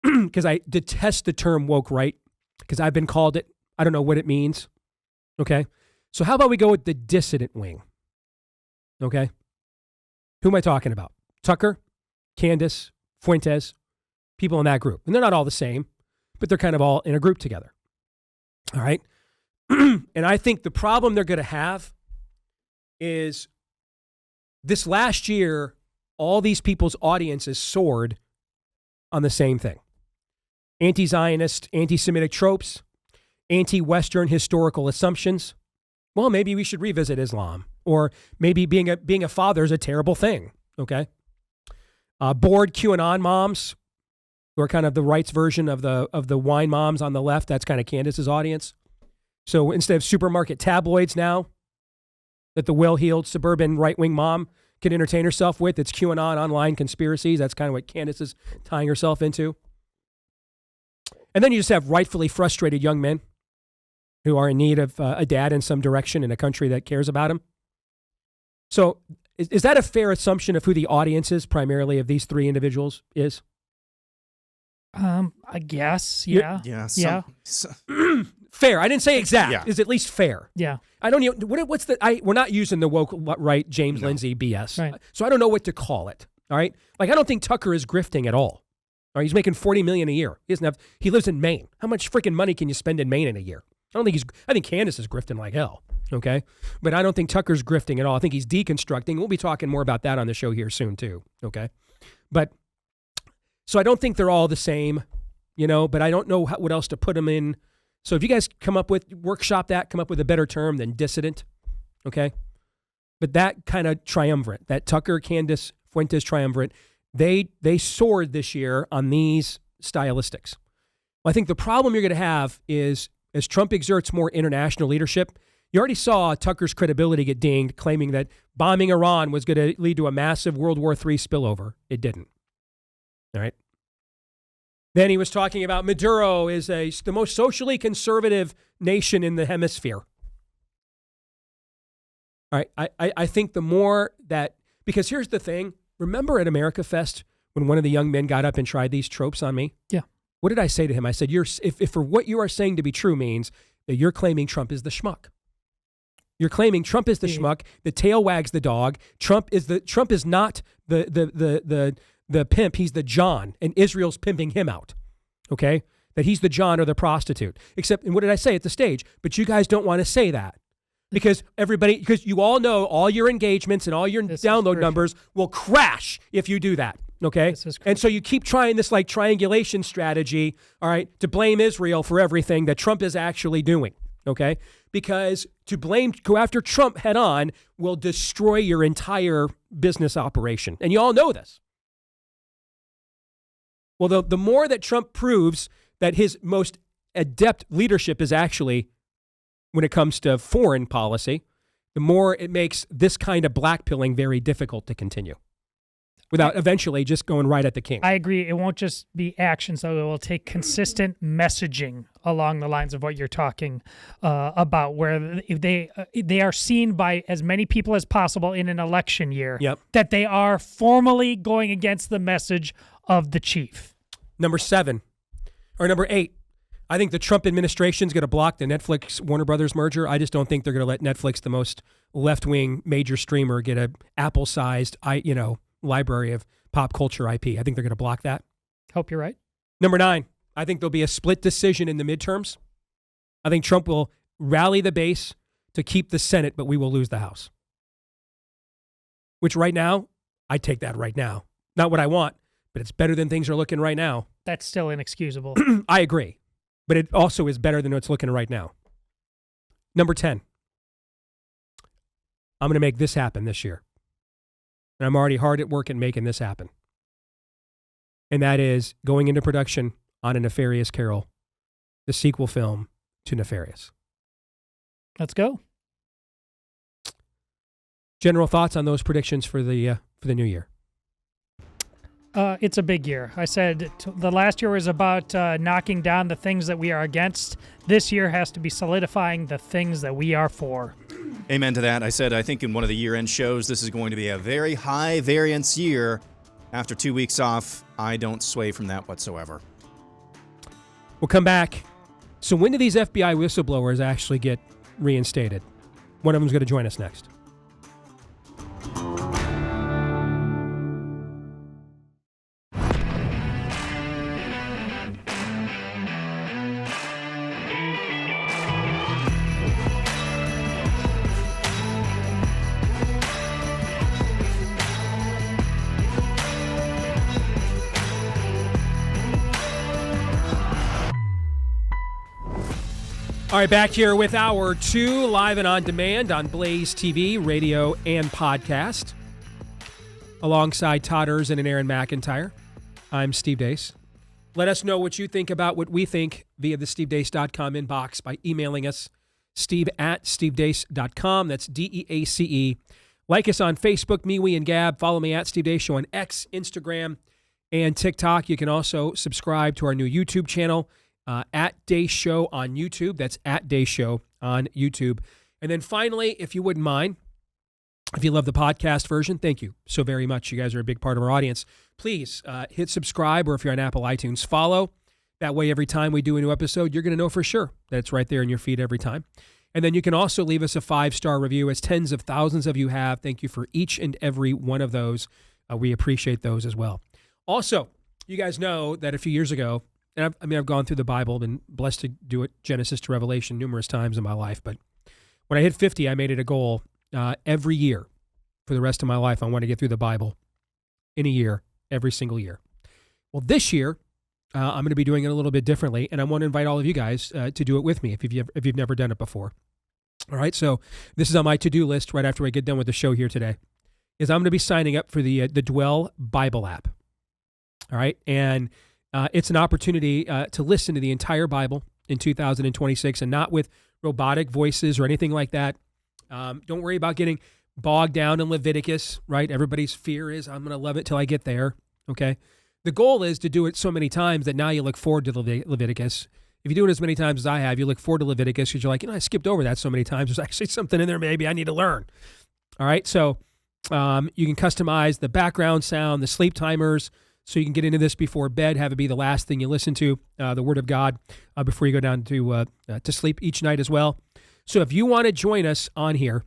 because I detest the term woke right because I've been called it. I don't know what it means. Okay. So how about we go with the dissident wing? Okay. Who am I talking about? Tucker, Candace, Fuentes, people in that group. And they're not all the same, but they're kind of all in a group together. All right. And I think the problem they're going to have is this last year, all these people's audiences soared on the same thing. Anti-Zionist, anti-Semitic tropes, anti-Western historical assumptions. Well, maybe we should revisit Islam, or maybe being a father is a terrible thing. Okay, bored QAnon moms, who are kind of the right's version of the wine moms on the left. That's kind of Candace's audience. So instead of supermarket tabloids now, that the well-heeled suburban right-wing mom can entertain herself with, it's QAnon online conspiracies. That's kind of what Candace is tying herself into. And then you just have rightfully frustrated young men who are in need of a dad in some direction in a country that cares about him. So is that a fair assumption of who the audience is primarily of these three individuals is? I guess, yeah. Fair. I didn't say exact. Yeah. Is at least fair. Yeah. I don't even, we're not using the woke right James Lindsay BS. Right. So I don't know what to call it. All right. Like, I don't think Tucker is grifting at all. All right. He's making $40 million a year. He lives in Maine. How much freaking money can you spend in Maine in a year? I think Candace is grifting like hell. Okay. But I don't think Tucker's grifting at all. I think he's deconstructing. We'll be talking more about that on the show here soon too. Okay. But so I don't think they're all the same, but I don't know what else to put them in. So if you guys come up with a better term than dissident, okay? But that kind of triumvirate, that Tucker, Candace, Fuentes triumvirate, they soared this year on these stylistics. Well, I think the problem you're going to have is as Trump exerts more international leadership, you already saw Tucker's credibility get dinged, claiming that bombing Iran was going to lead to a massive World War III spillover. It didn't. All right. Then he was talking about Maduro is the most socially conservative nation in the hemisphere. All right. I think the more that, because here's the thing. Remember at America Fest when one of the young men got up and tried these tropes on me? Yeah. What did I say to him? I said, if for what you are saying to be true means that you're claiming Trump is the schmuck. You're claiming Trump is the schmuck. The tail wags the dog. Trump is not the pimp. He's the John, and Israel's pimping him out. Okay, that he's the John or the prostitute. Except, and what did I say at the stage? But you guys don't want to say that because you all know all your engagements and all your download numbers will crash if you do that. Okay, and so you keep trying this like triangulation strategy. All right, to blame Israel for everything that Trump is actually doing. Okay, because go after Trump head on will destroy your entire business operation. And you all know this. Well, the more that Trump proves that his most adept leadership is actually, when it comes to foreign policy, the more it makes this kind of blackpilling very difficult to continue without eventually just going right at the king. I agree. It won't just be actions, though. It will take consistent messaging along the lines of what you're talking about, where if they are seen by as many people as possible in an election year, that they are formally going against the message of the chief. Number 8. I think the Trump administration is going to block the Netflix Warner Brothers merger. I just don't think they're going to let Netflix, the most left-wing major streamer, get a Apple-sized, library of pop culture IP. I think they're going to block that. Hope you're right. Number 9, I think there'll be a split decision in the midterms. I think Trump will rally the base to keep the Senate, but we will lose the House. Which right now, I take that right now. Not what I want, but it's better than things are looking right now. That's still inexcusable. I agree, but it also is better than what's looking right now. Number 10, I'm going to make this happen this year. And I'm already hard at work at making this happen. And that is going into production on A Nefarious Carol, the sequel film to Nefarious. Let's go. General thoughts on those predictions for the new year? It's a big year. I said the last year was about knocking down the things that we are against. This year has to be solidifying the things that we are for. Amen to that. I said, I think in one of the year-end shows, this is going to be a very high variance year. After 2 weeks off, I don't sway from that whatsoever. We'll come back. So when do these FBI whistleblowers actually get reinstated? One of them's going to join us next. All right, back here with Hour 2, live and on demand on Blaze TV, radio, and podcast. Alongside Todd Erzin and Aaron McIntyre, I'm Steve Deace. Let us know what you think about what we think via the stevedeace.com inbox by emailing us, steve@stevedeace.com. That's DEACE. Like us on Facebook, MeWe, and Gab. Follow me at Steve Deace Show on X, Instagram, and TikTok. You can also subscribe to our new YouTube channel, at Deace Show on YouTube. That's at Deace Show on YouTube. And then finally, if you wouldn't mind, if you love the podcast version, thank you so very much. You guys are a big part of our audience. Please hit subscribe, or if you're on Apple iTunes, follow. That way, every time we do a new episode, you're going to know for sure that it's right there in your feed every time. And then you can also leave us a 5-star review, as tens of thousands of you have. Thank you for each and every one of those. We appreciate those as well. Also, you guys know that a few years ago, and I've gone through the Bible, been blessed to do it Genesis to Revelation numerous times in my life. But when I hit 50, I made it a goal every year for the rest of my life. I want to get through the Bible in a year, every single year. Well, this year, I'm going to be doing it a little bit differently, and I want to invite all of you guys to do it with me if you've never done it before. All right, so this is on my to-do list right after I get done with the show here today, is I'm going to be signing up for the Dwell Bible app. All right, and it's an opportunity to listen to the entire Bible in 2026, and not with robotic voices or anything like that. Don't worry about getting bogged down in Leviticus, right? Everybody's fear is, I'm going to love it till I get there, okay? The goal is to do it so many times that now you look forward to Leviticus. If you do it as many times as I have, you look forward to Leviticus because you're like, I skipped over that so many times. There's actually something in there maybe I need to learn. All right. So you can customize the background sound, the sleep timers, so you can get into this before bed, have it be the last thing you listen to, the Word of God, before you go down to sleep each night as well. So if you want to join us on here,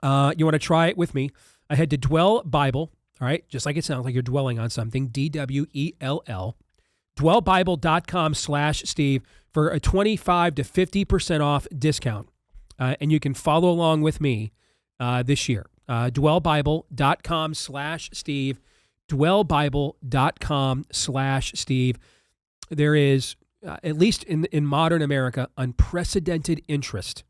you want to try it with me, I head to Dwell Bible, all right, just like it sounds like you're dwelling on something, DWELL, dwellbible.com/Steve for a 25 to 50% off discount. And you can follow along with me this year. Dwellbible.com/Steve, dwellbible.com/Steve. There is, at least in modern America, unprecedented interest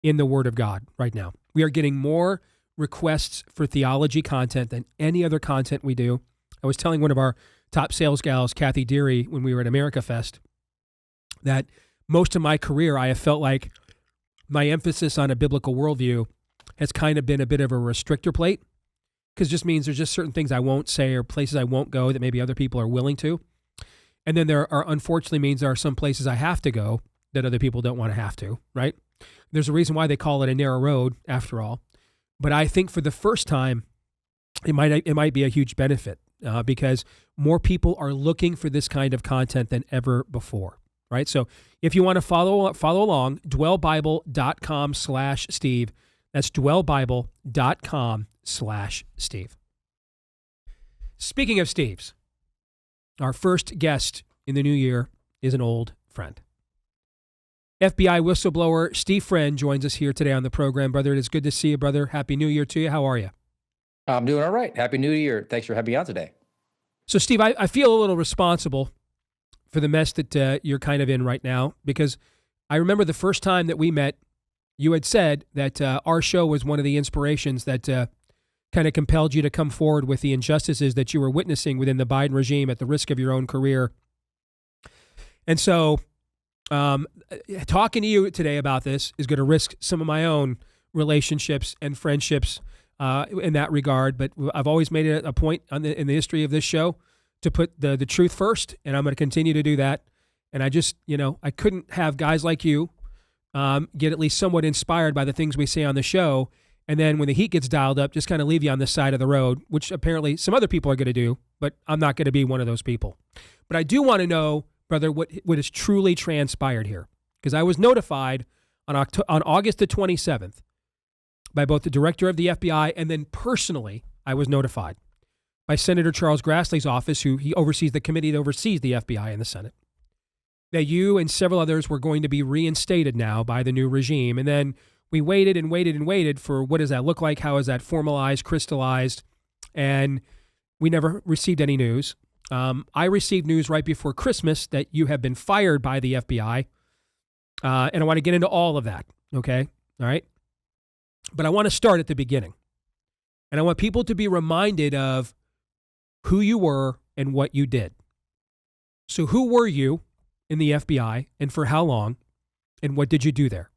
in the Word of God right now. We are getting more requests for theology content than any other content we do. I was telling one of our top sales gals, Kathy Deary, when we were at America Fest, that most of my career I have felt like my emphasis on a biblical worldview has kind of been a bit of a restrictor plate, because it just means there's just certain things I won't say or places I won't go that maybe other people are willing to. And then there are, unfortunately, means there are some places I have to go that other people don't want to have to, right? There's a reason why they call it a narrow road, after all. But I think for the first time, it might be a huge benefit because more people are looking for this kind of content than ever before, right? So if you want to follow along, dwellbible.com/Steve. That's dwellbible.com/Steve. Speaking of Steves, our first guest in the new year is an old friend. FBI whistleblower Steve Friend joins us here today on the program. Brother, it is good to see you, brother. Happy New Year to you. How are you? I'm doing all right. Happy New Year. Thanks for having me on today. So, Steve, I feel a little responsible for the mess that you're kind of in right now, because I remember the first time that we met, you had said that our show was one of the inspirations that kind of compelled you to come forward with the injustices that you were witnessing within the Biden regime at the risk of your own career. And so talking to you today about this is going to risk some of my own relationships and friendships in that regard. But I've always made it a point in the history of this show to put the truth first, and I'm going to continue to do that. And I just, I couldn't have guys like you get at least somewhat inspired by the things we say on the show, and then when the heat gets dialed up, just kind of leave you on the side of the road, which apparently some other people are going to do, but I'm not going to be one of those people. But I do want to know, brother, what has truly transpired here, because I was notified on August the 27th by both the director of the FBI and then personally I was notified by Senator Charles Grassley's office, who he oversees the committee that oversees the FBI in the Senate, that you and several others were going to be reinstated now by the new regime. And then we waited and waited and waited for what does that look like? How is that formalized, crystallized? And we never received any news. I received news right before Christmas that you have been fired by the FBI. And I want to get into all of that, okay? All right? But I want to start at the beginning. And I want people to be reminded of who you were and what you did. So who were you in the FBI, and for how long, and what did you do there?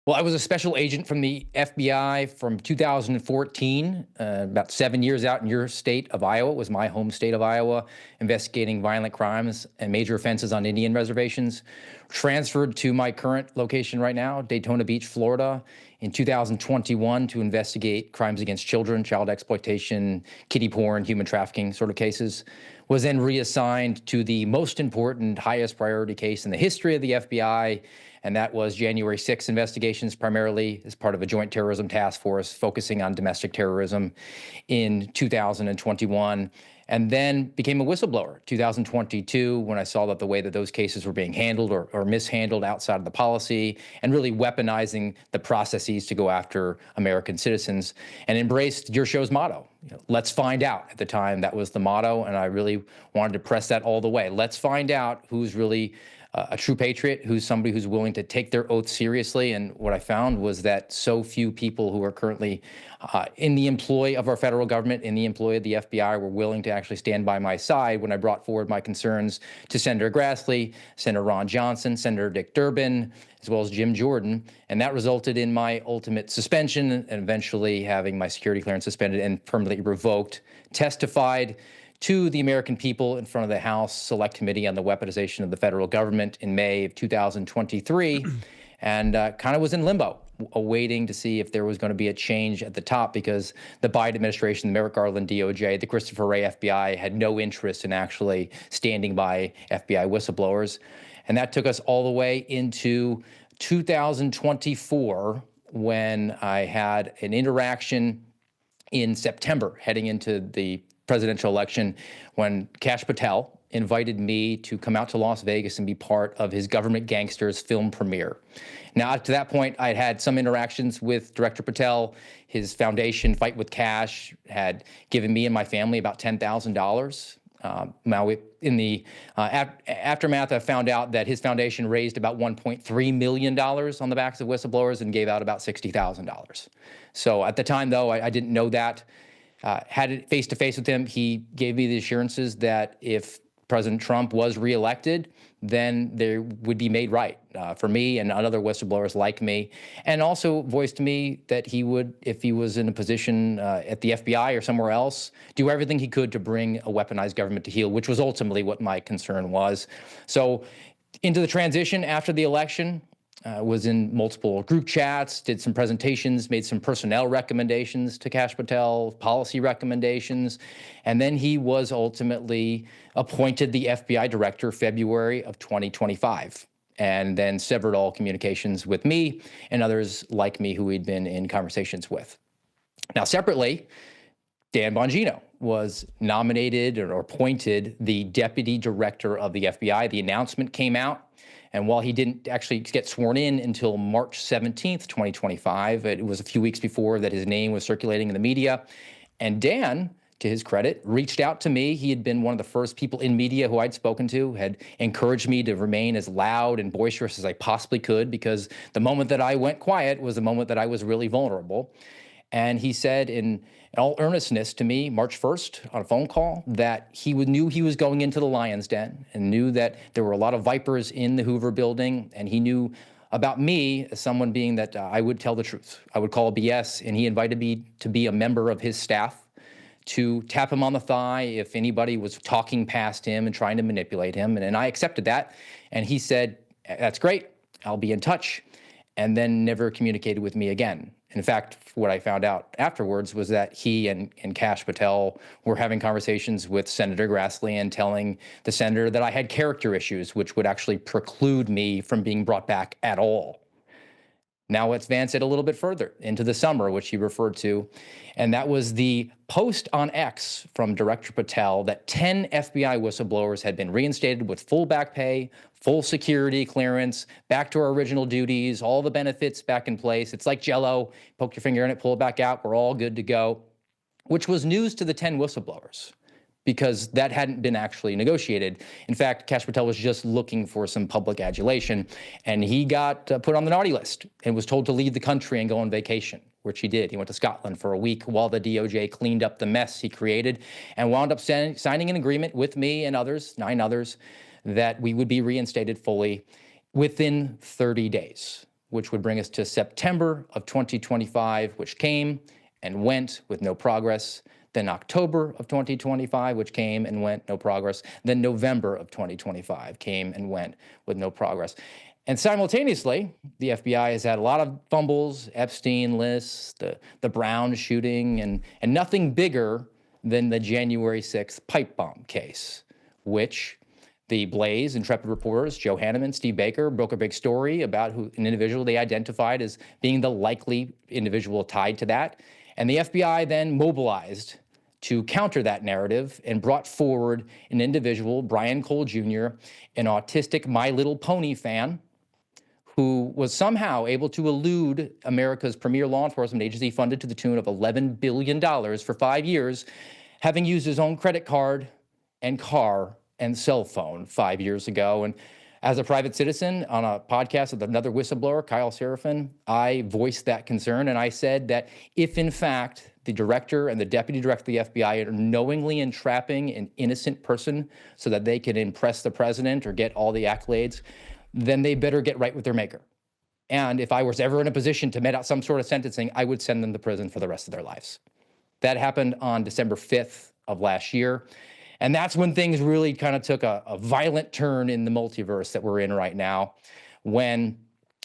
Well, I was a special agent from the FBI from 2014, about 7 years out in your state of Iowa. It was my home state of Iowa, investigating violent crimes and major offenses on Indian reservations. Transferred to my current location right now, Daytona Beach, Florida, in 2021 to investigate crimes against children, child exploitation, kiddie porn, human trafficking sort of cases. Was then reassigned to the most important, highest priority case in the history of the FBI, and that was January 6th investigations, primarily as part of a joint terrorism task force focusing on domestic terrorism in 2021, and then became a whistleblower 2022 when I saw that the way that those cases were being handled or mishandled outside of the policy, and really weaponizing the processes to go after American citizens, and embraced your show's motto. Let's find out. At the time, that was the motto, and I really wanted to press that all the way. Let's find out who's really a true patriot, who's somebody who's willing to take their oath seriously. And what I found was that so few people who are currently in the employ of our federal government, in the employ of the FBI, were willing to actually stand by my side when I brought forward my concerns to Senator Grassley, Senator Ron Johnson, Senator Dick Durbin, as well as Jim Jordan. And that resulted in my ultimate suspension and eventually having my security clearance suspended and permanently revoked. Testified to the American people in front of the House Select Committee on the Weaponization of the Federal Government in May of 2023, and kind of was in limbo awaiting to see if there was going to be a change at the top, because the Biden administration, the Merrick Garland DOJ, the Christopher Wray FBI had no interest in actually standing by FBI whistleblowers. And that took us all the way into 2024, when I had an interaction in September heading into the presidential election, when Kash Patel invited me to come out to Las Vegas and be part of his Government Gangsters film premiere. Now, up to that point, I'd had some interactions with Director Patel. His foundation, Fight with Cash, had given me and my family about $10,000. Now, in the aftermath, I found out that his foundation raised about $1.3 million on the backs of whistleblowers and gave out about $60,000. So at the time, though, I didn't know that. Had it face-to-face with him, he gave me the assurances that if President Trump was reelected, then there would be made right for me and other whistleblowers like me, and also voiced to me that he would, if he was in a position at the FBI or somewhere else, do everything he could to bring a weaponized government to heel, which was ultimately what my concern was. So into the transition after the election, was in multiple group chats, did some presentations, made some personnel recommendations to Kash Patel, policy recommendations, and then he was ultimately appointed the FBI director February of 2025, and then severed all communications with me and others like me who he'd been in conversations with. Now, separately, Dan Bongino was nominated or appointed the deputy director of the FBI. The announcement came out. And while he didn't actually get sworn in until March 17th, 2025, it was a few weeks before that his name was circulating in the media. And Dan, to his credit, reached out to me. He had been one of the first people in media who I'd spoken to, had encouraged me to remain as loud and boisterous as I possibly could, because the moment that I went quiet was the moment that I was really vulnerable. And he said in all earnestness to me, March 1st, on a phone call, that he knew he was going into the lion's den and knew that there were a lot of vipers in the Hoover building. And he knew about me as someone being that I would tell the truth. I would call BS. And he invited me to be a member of his staff, to tap him on the thigh if anybody was talking past him and trying to manipulate him. And I accepted that. And he said, "That's great. I'll be in touch." And then never communicated with me again. In fact, what I found out afterwards was that he and Kash Patel were having conversations with Senator Grassley and telling the senator that I had character issues, which would actually preclude me from being brought back at all. Now let's advance it a little bit further into the summer, which he referred to, and that was the post on X from Director Patel that 10 FBI whistleblowers had been reinstated with full back pay, full security clearance, back to our original duties, all the benefits back in place. It's like Jell-O, poke your finger in it, pull it back out, we're all good to go, which was news to the 10 whistleblowers, because that hadn't been actually negotiated. In fact, Kash Patel was just looking for some public adulation, and he got put on the naughty list and was told to leave the country and go on vacation, which he did. He went to Scotland for a week while the DOJ cleaned up the mess he created, and wound up signing an agreement with me and others, 9 others, that we would be reinstated fully within 30 days, which would bring us to September of 2025, which came and went with no progress. Then October of 2025, which came and went, no progress. Then November of 2025 came and went with no progress. And simultaneously, the FBI has had a lot of fumbles, Epstein lists, the Brown shooting, and nothing bigger than the January 6th pipe bomb case, which the Blaze intrepid reporters, Joe Hanneman, Steve Baker, broke a big story about an individual they identified as being the likely individual tied to that. And the FBI then mobilized to counter that narrative and brought forward an individual, Brian Cole Jr., an autistic My Little Pony fan, who was somehow able to elude America's premier law enforcement agency, funded to the tune of $11 billion for 5 years, having used his own credit card and car and cell phone 5 years ago. And as a private citizen on a podcast with another whistleblower, Kyle Seraphin, I voiced that concern, and I said that if in fact the director and the deputy director of the FBI are knowingly entrapping an innocent person so that they can impress the president or get all the accolades, then they better get right with their maker. And if I was ever in a position to met out some sort of sentencing, I would send them to prison for the rest of their lives. That happened on December 5th of last year. And that's when things really kind of took a violent turn in the multiverse that we're in right now, when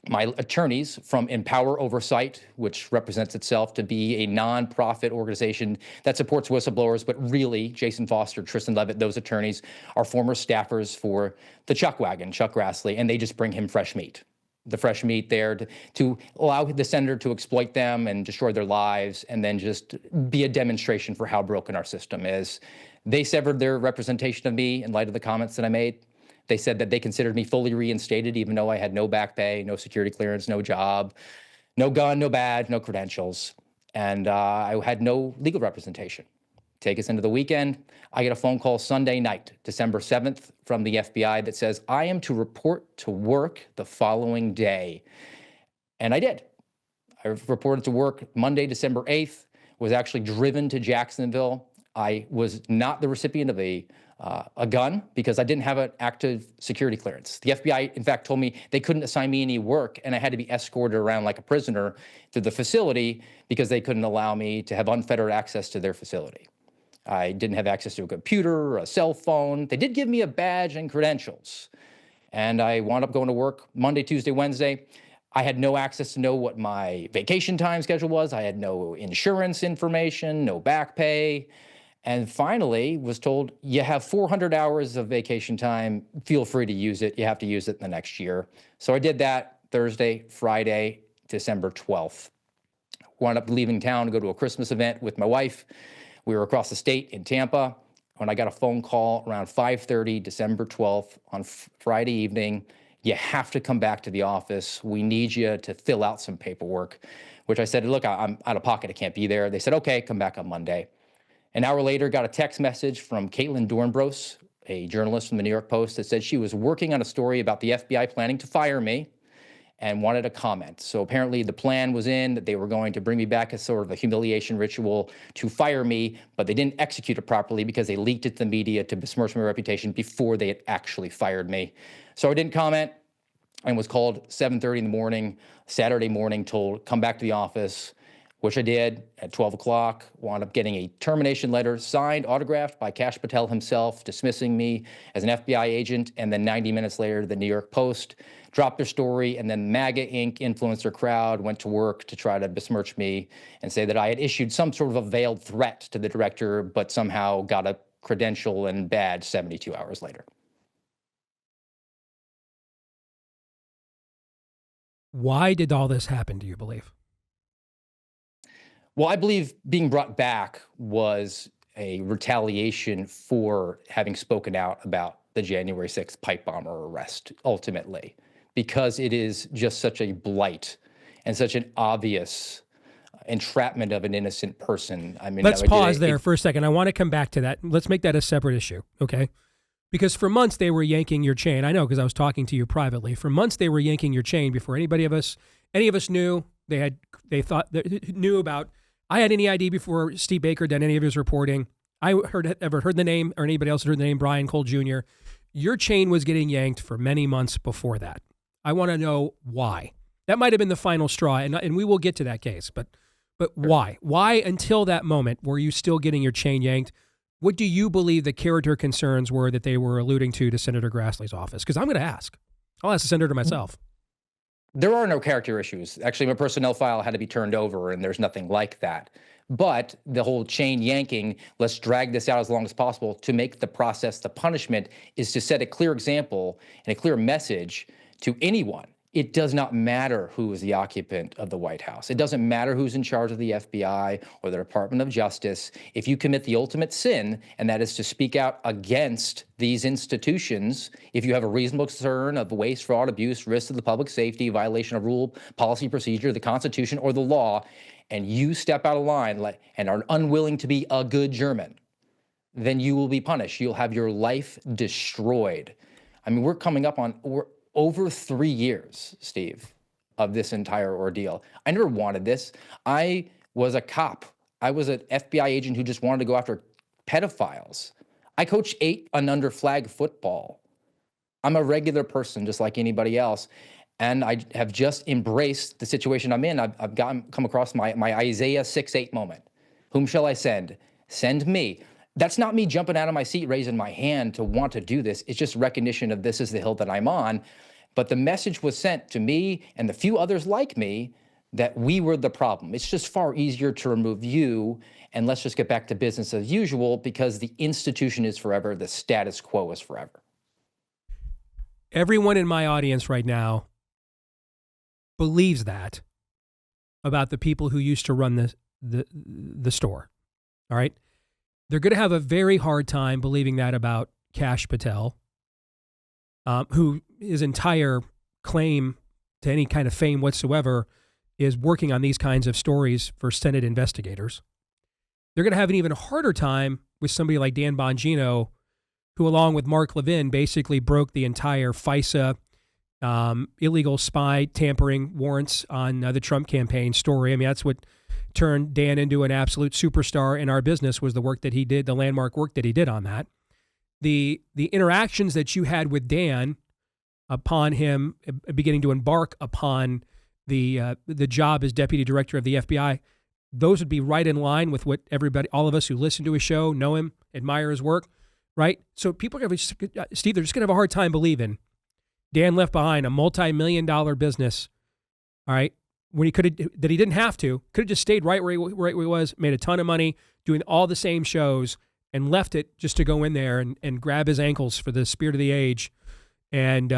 my attorneys from Empower Oversight, which represents itself to be a nonprofit organization that supports whistleblowers, but really Jason Foster, Tristan Levitt, those attorneys are former staffers for the Chuck Wagon, Chuck Grassley, and they just bring him fresh meat. The fresh meat there to allow the senator to exploit them and destroy their lives, and then just be a demonstration for how broken our system is. They severed their representation of me in light of the comments that I made. They said that they considered me fully reinstated, even though I had no back pay, no security clearance, no job, no gun, no badge, no credentials. And I had no legal representation. Take us into the weekend. I get a phone call Sunday night, December 7th, from the FBI that says, I am to report to work the following day. And I did. I reported to work Monday, December 8th, was actually driven to Jacksonville. I was not the recipient of a gun because I didn't have an active security clearance. The FBI, in fact, told me they couldn't assign me any work and I had to be escorted around like a prisoner to the facility because they couldn't allow me to have unfettered access to their facility. I didn't have access to a computer or a cell phone. They did give me a badge and credentials. And I wound up going to work Monday, Tuesday, Wednesday. I had no access to know what my vacation time schedule was. I had no insurance information, no back pay. And finally was told, you have 400 hours of vacation time. Feel free to use it. You have to use it in the next year. So I did that Thursday, Friday, December 12th. Wound up leaving town to go to a Christmas event with my wife. We were across the state in Tampa when I got a phone call around 5:30, December 12th on Friday evening. You have to come back to the office. We need you to fill out some paperwork, which I said, look, I'm out of pocket. I can't be there. They said, okay, come back on Monday. An hour later, got a text message from Caitlin Dornbros, a journalist from the New York Post, that said she was working on a story about the FBI planning to fire me and wanted a comment. So apparently the plan was in that they were going to bring me back as sort of a humiliation ritual to fire me, but they didn't execute it properly because they leaked it to the media to besmirch my reputation before they had actually fired me. So I didn't comment and was called 7:30 in the morning, Saturday morning, told, come back to the office, which I did at 12 o'clock, wound up getting a termination letter signed, autographed by Kash Patel himself, dismissing me as an FBI agent. And then 90 minutes later, the New York Post dropped their story, and then MAGA Inc. influencer crowd went to work to try to besmirch me and say that I had issued some sort of a veiled threat to the director, but somehow got a credential and badge 72 hours later. Why did all this happen, do you believe? Well, I believe being brought back was a retaliation for having spoken out about the January 6th pipe bomber arrest, ultimately, because it is just such a blight and such an obvious entrapment of an innocent person. I mean, let's pause there for a second. I want to come back to that. Let's make that a separate issue, okay? Because for months they were yanking your chain. I know, because I was talking to you privately. For months they were yanking your chain before any of us knew. Knew about. I had any ID before Steve Baker did any of his reporting. I ever heard the name, or anybody else heard the name, Brian Cole Jr. Your chain was getting yanked for many months before that. I want to know why. That might have been the final straw, and we will get to that case. But why? Why until that moment were you still getting your chain yanked? What do you believe the character concerns were that they were alluding to Senator Grassley's office? Because I'm going to ask. I'll ask the senator myself. There are no character issues. Actually, my personnel file had to be turned over, and there's nothing like that. But the whole chain yanking, let's drag this out as long as possible to make the process, the punishment, is to set a clear example and a clear message to anyone. It does not matter who is the occupant of the White House. It doesn't matter who's in charge of the FBI or the Department of Justice. If you commit the ultimate sin, and that is to speak out against these institutions, if you have a reasonable concern of waste, fraud, abuse, risk to the public safety, violation of rule, policy, procedure, the Constitution, or the law, and you step out of line and are unwilling to be a good German, then you will be punished. You'll have your life destroyed. I mean, we're coming up on over 3 years, Steve, of this entire ordeal. I never wanted this. I was a cop. I was an FBI agent who just wanted to go after pedophiles. I coach 8 and under flag football. I'm a regular person just like anybody else. And I have just embraced the situation I'm in. I've come across my Isaiah 6:8 moment. Whom shall I send? Send me. That's not me jumping out of my seat, raising my hand to want to do this. It's just recognition of this is the hill that I'm on. But the message was sent to me and the few others like me that we were the problem. It's just far easier to remove you, and let's just get back to business as usual because the institution is forever, the status quo is forever. Everyone in my audience right now believes that about the people who used to run the store. All right? They're going to have a very hard time believing that about Kash Patel, who his entire claim to any kind of fame whatsoever is working on these kinds of stories for Senate investigators. They're going to have an even harder time with somebody like Dan Bongino, who, along with Mark Levin, basically broke the entire FISA illegal spy tampering warrants on the Trump campaign story. I mean, that's what turned Dan into an absolute superstar in our business, was the work that he did, the landmark work that he did on that. The interactions that you had with Dan upon him beginning to embark upon the job as deputy director of the FBI, those would be right in line with what everybody, all of us who listen to his show, know him, admire his work, right? So people are going to, Steve, they're just going to have a hard time believing Dan left behind a multi-million-dollar business, all right, when he could have, that he didn't have to, could have just stayed right where he was, made a ton of money, doing all the same shows, and left it just to go in there and grab his ankles for the spirit of the age and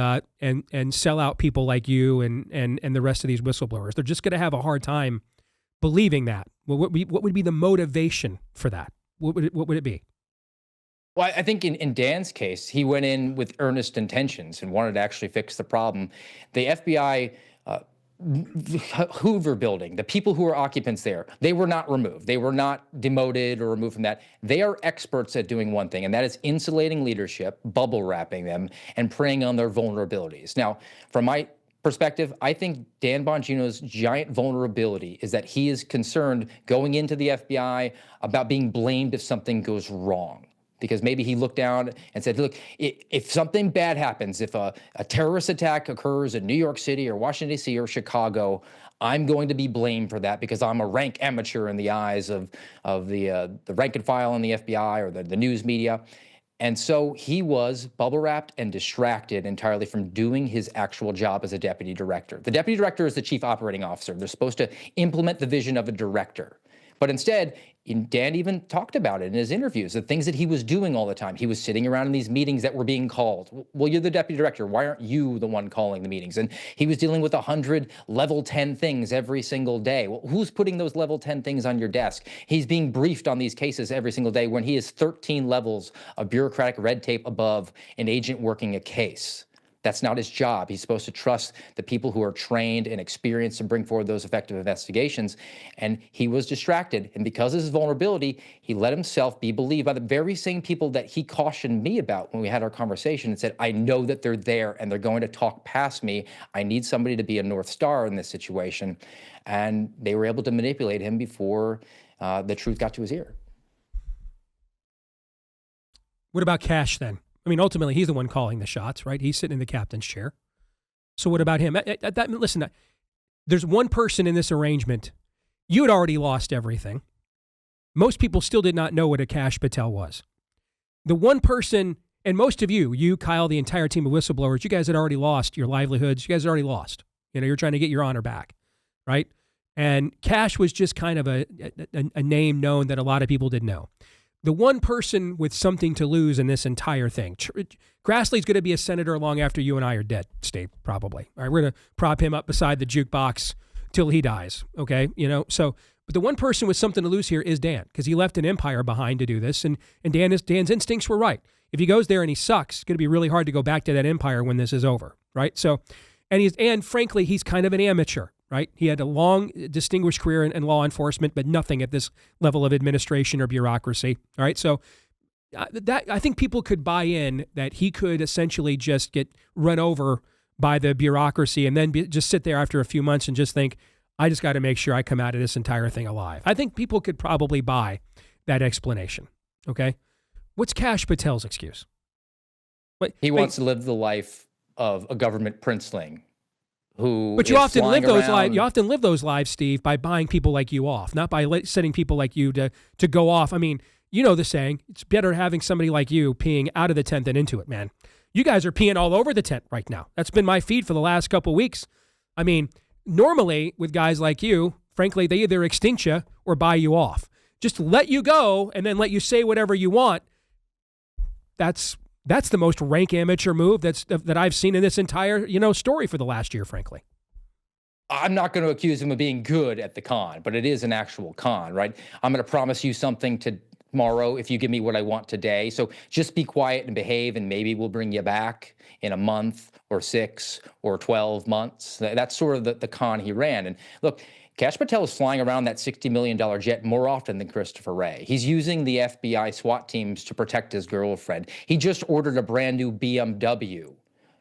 sell out people like you and the rest of these whistleblowers. They're just going to have a hard time believing that. What would be the motivation for that? What would it be? Well, I think in Dan's case, he went in with earnest intentions and wanted to actually fix the problem. The FBI Hoover building, the people who are occupants there, they were not removed. They were not demoted or removed from that. They are experts at doing one thing, and that is insulating leadership, bubble wrapping them, and preying on their vulnerabilities. Now, from my perspective, I think Dan Bongino's giant vulnerability is that he is concerned going into the FBI about being blamed if something goes wrong. Because maybe he looked down and said, look, if something bad happens, if a terrorist attack occurs in New York City or Washington, D.C. or Chicago, I'm going to be blamed for that because I'm a rank amateur in the eyes of the rank and file in the FBI or the news media. And so he was bubble wrapped and distracted entirely from doing his actual job as a deputy director. The deputy director is the chief operating officer. They're supposed to implement the vision of a director. But instead, Dan even talked about it in his interviews, the things that he was doing all the time. He was sitting around in these meetings that were being called. Well, you're the deputy director. Why aren't you the one calling the meetings? And he was dealing with 100 level 10 things every single day. Well, who's putting those level 10 things on your desk? He's being briefed on these cases every single day when he is 13 levels of bureaucratic red tape above an agent working a case. That's not his job. He's supposed to trust the people who are trained and experienced to bring forward those effective investigations. And he was distracted. And because of his vulnerability, he let himself be believed by the very same people that he cautioned me about when we had our conversation and said, I know that they're there and they're going to talk past me. I need somebody to be a North Star in this situation. And they were able to manipulate him before the truth got to his ear. What about Kash then? I mean, ultimately, he's the one calling the shots, right? He's sitting in the captain's chair. So what about him? Listen, there's one person in this arrangement. You had already lost everything. Most people still did not know what a Kash Patel was. The one person, and most of you, Kyle, the entire team of whistleblowers, you guys had already lost your livelihoods. You guys had already lost. You're trying to get your honor back, right? And Kash was just kind of a name known that a lot of people didn't know. The one person with something to lose in this entire thing. Grassley's going to be a senator long after you and I are dead, Steve, probably. All right, we're going to prop him up beside the jukebox till he dies, okay? But the one person with something to lose here is Dan, because he left an empire behind to do this, and Dan's instincts were right. If he goes there and he sucks, it's going to be really hard to go back to that empire when this is over, right? So, and frankly, he's kind of an amateur. Right? He had a long, distinguished career in law enforcement, but nothing at this level of administration or bureaucracy. All right. So I think people could buy in that he could essentially just get run over by the bureaucracy and then just sit there after a few months and just think, I just got to make sure I come out of this entire thing alive. I think people could probably buy that explanation. Okay. What's Kash Patel's excuse? He wants to live the life of a government princeling. But you often live those lives. You often live those lives, Steve, by buying people like you off, not by setting people like you to go off. I mean, you know the saying: it's better having somebody like you peeing out of the tent than into it, man. You guys are peeing all over the tent right now. That's been my feed for the last couple of weeks. I mean, normally with guys like you, frankly, they either extinct you or buy you off. Just let you go and then let you say whatever you want. That's the most rank amateur move that I've seen in this entire, story for the last year, frankly. I'm not going to accuse him of being good at the con, but it is an actual con, right? I'm going to promise you something tomorrow if you give me what I want today. So just be quiet and behave, and maybe we'll bring you back in a month or 6 or 12 months. That's sort of the con he ran. And look, Kash Patel is flying around that $60 million jet more often than Christopher Wray. He's using the FBI SWAT teams to protect his girlfriend. He just ordered a brand new BMW,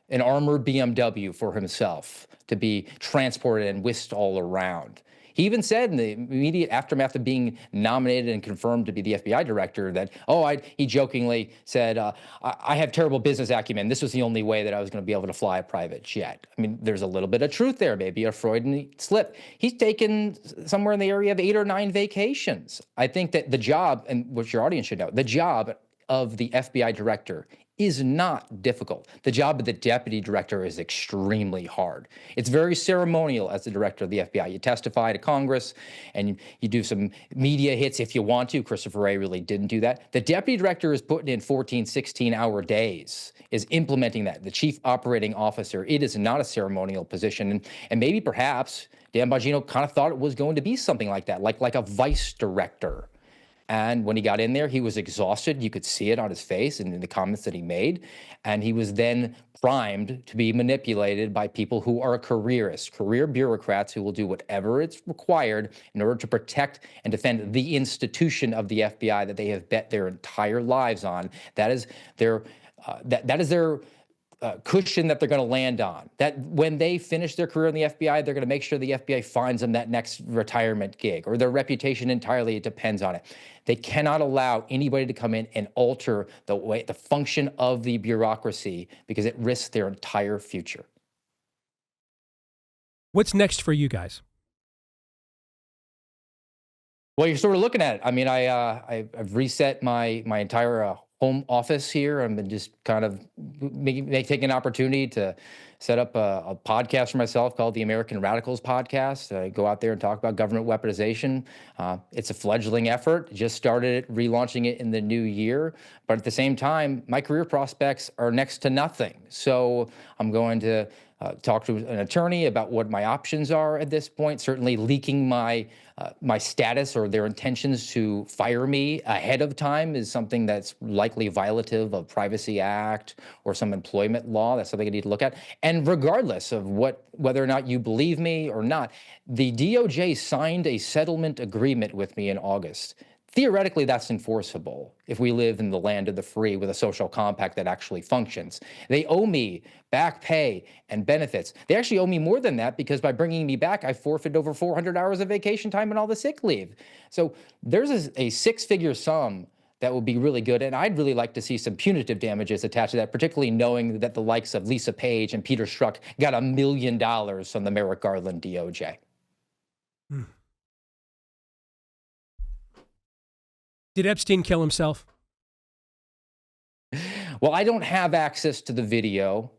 an armored BMW for himself to be transported and whisked all around. He even said in the immediate aftermath of being nominated and confirmed to be the FBI director that, he jokingly said, I have terrible business acumen. This was the only way that I was going to be able to fly a private jet. I mean, there's a little bit of truth there, maybe a Freudian slip. He's taken somewhere in the area of 8 or 9 vacations. I think that the job, and what your audience should know, the job of the FBI director is not difficult. The job of the deputy director is extremely hard. It's very ceremonial as the director of the FBI. You testify to Congress and you do some media hits if you want to. Christopher Wray really didn't do that. The deputy director is putting in 14, 16-hour days, is implementing that. The chief operating officer, it is not a ceremonial position. And maybe perhaps Dan Bongino kind of thought it was going to be something like that, like a vice director. And when he got in there, he was exhausted. You could see it on his face and in the comments that he made. And he was then primed to be manipulated by people who are careerists, career bureaucrats who will do whatever is required in order to protect and defend the institution of the FBI that they have bet their entire lives on. That is their cushion that they're going to land on. That when they finish their career in the FBI, they're going to make sure the FBI finds them that next retirement gig, or their reputation entirely, it depends on it. They cannot allow anybody to come in and alter the function of the bureaucracy because it risks their entire future. What's next for you guys? Well, you're sort of looking at it. I mean, I've reset my entire home office here. I've been just kind of taking an opportunity to set up a podcast for myself called the American Radicals Podcast. I go out there and talk about government weaponization. It's a fledgling effort. Just started it, relaunching it in the new year. But at the same time, my career prospects are next to nothing. So I'm going to talk to an attorney about what my options are at this point. Certainly leaking my status or their intentions to fire me ahead of time is something that's likely violative of Privacy Act or some employment law. That's something I need to look at. And regardless of whether or not you believe me or not, the DOJ signed a settlement agreement with me in August. Theoretically, that's enforceable if we live in the land of the free with a social compact that actually functions. They owe me back pay and benefits. They actually owe me more than that because by bringing me back, I forfeited over 400 hours of vacation time and all the sick leave. So there's a 6-figure sum that would be really good. And I'd really like to see some punitive damages attached to that, particularly knowing that the likes of Lisa Page and Peter Strzok got $1 million from the Merrick Garland DOJ. Did Epstein kill himself? Well, I don't have access to the video,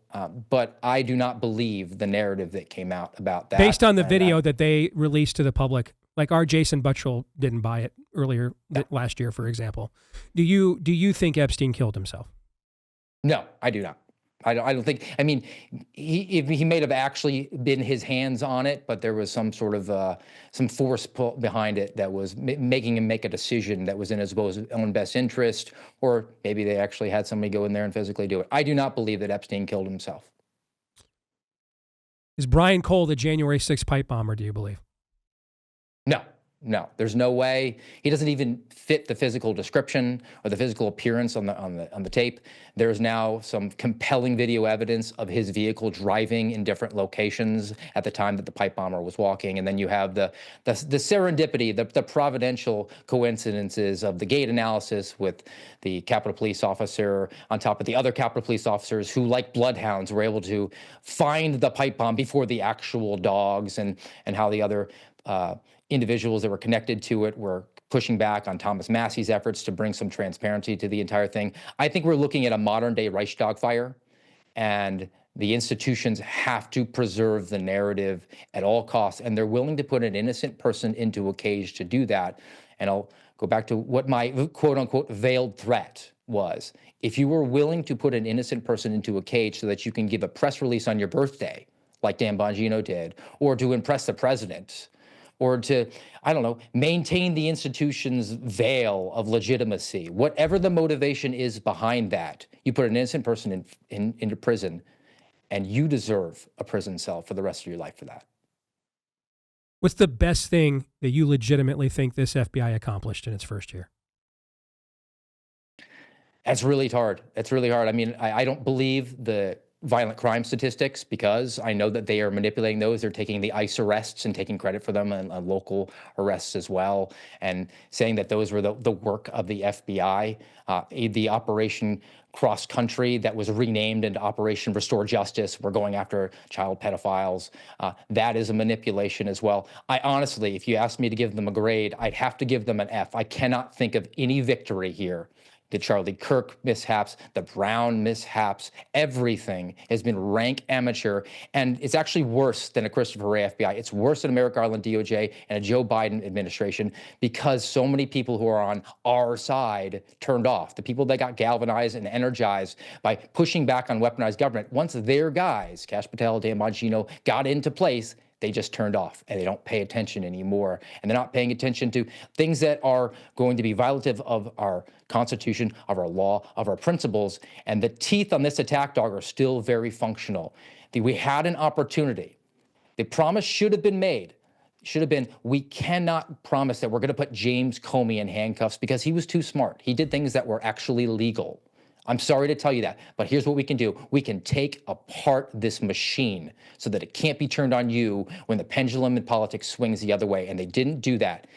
but I do not believe the narrative that came out about that. Based on the video that they released to the public, like our Jason Buttrill didn't buy it earlier last year, for example. Do you think Epstein killed himself? No, I do not. I don't think. I mean, he may have actually been his hands on it, but there was some sort of some force pull behind it that was making him make a decision that was in his own best interest, or maybe they actually had somebody go in there and physically do it. I do not believe that Epstein killed himself. Is Brian Cole the January 6th pipe bomber, do you believe? No, there's no way. He doesn't even fit the physical description or the physical appearance on the tape. There's now some compelling video evidence of his vehicle driving in different locations at the time that the pipe bomber was walking. And then you have the serendipity, the providential coincidences of the gait analysis with the Capitol Police officer on top of the other Capitol Police officers who, like bloodhounds, were able to find the pipe bomb before the actual dogs, and how the other individuals that were connected to it were pushing back on Thomas Massey's efforts to bring some transparency to the entire thing. I think we're looking at a modern day Reichstag fire. And the institutions have to preserve the narrative at all costs, and they're willing to put an innocent person into a cage to do that. And I'll go back to what my quote unquote veiled threat was. If you were willing to put an innocent person into a cage so that you can give a press release on your birthday, like Dan Bongino did, or to impress the president, or to, I don't know, maintain the institution's veil of legitimacy, whatever the motivation is behind that, you put an innocent person into prison, and you deserve a prison cell for the rest of your life for that. What's the best thing that you legitimately think this FBI accomplished in its first year? That's really hard. It's really hard. I mean, I don't believe the violent crime statistics because I know that they are manipulating those. They're taking the ICE arrests and taking credit for them, and local arrests as well, and saying that those were the work of the FBI. The Operation Cross Country that was renamed into Operation Restore Justice. We're going after child pedophiles. That is a manipulation as well. I honestly, if you asked me to give them a grade, I'd have to give them an F. I cannot think of any victory here. The Charlie Kirk mishaps, the Brown mishaps, everything has been rank amateur. And it's actually worse than a Christopher Wray FBI. It's worse than a Merrick Garland DOJ and a Joe Biden administration because so many people who are on our side turned off. The people that got galvanized and energized by pushing back on weaponized government, once their guys, Kash Patel, Dan Bongino, got into place, they just turned off and they don't pay attention anymore. And they're not paying attention to things that are going to be violative of our Constitution, of our law, of our principles. And the teeth on this attack dog are still very functional. We had an opportunity. The promise should have been made. Should have been, we cannot promise that we're going to put James Comey in handcuffs because he was too smart. He did things that were actually legal. I'm sorry to tell you that, but here's what we can do. We can take apart this machine so that it can't be turned on you when the pendulum in politics swings the other way, and they didn't do that.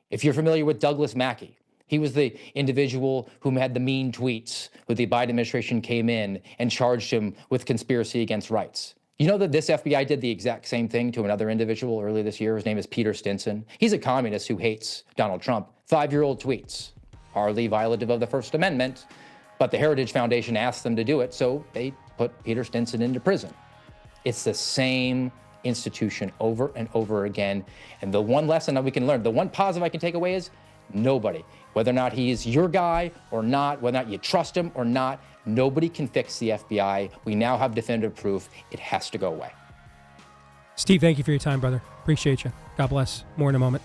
If you're familiar with Douglas Mackey, he was the individual who had the mean tweets when the Biden administration came in and charged him with conspiracy against rights. You know that this FBI did the exact same thing to another individual earlier this year? His name is Peter Stinson. He's a communist who hates Donald Trump. 5-year-old tweets, hardly violative of the First Amendment, but the Heritage Foundation asked them to do it, so they put Peter Stinson into prison. It's the same institution over and over again. And the one lesson that we can learn, the one positive I can take away is nobody, whether or not he's your guy or not, whether or not you trust him or not, nobody can fix the FBI. We now have definitive proof. It has to go away. Steve, thank you for your time, brother. Appreciate you. God bless. More in a moment.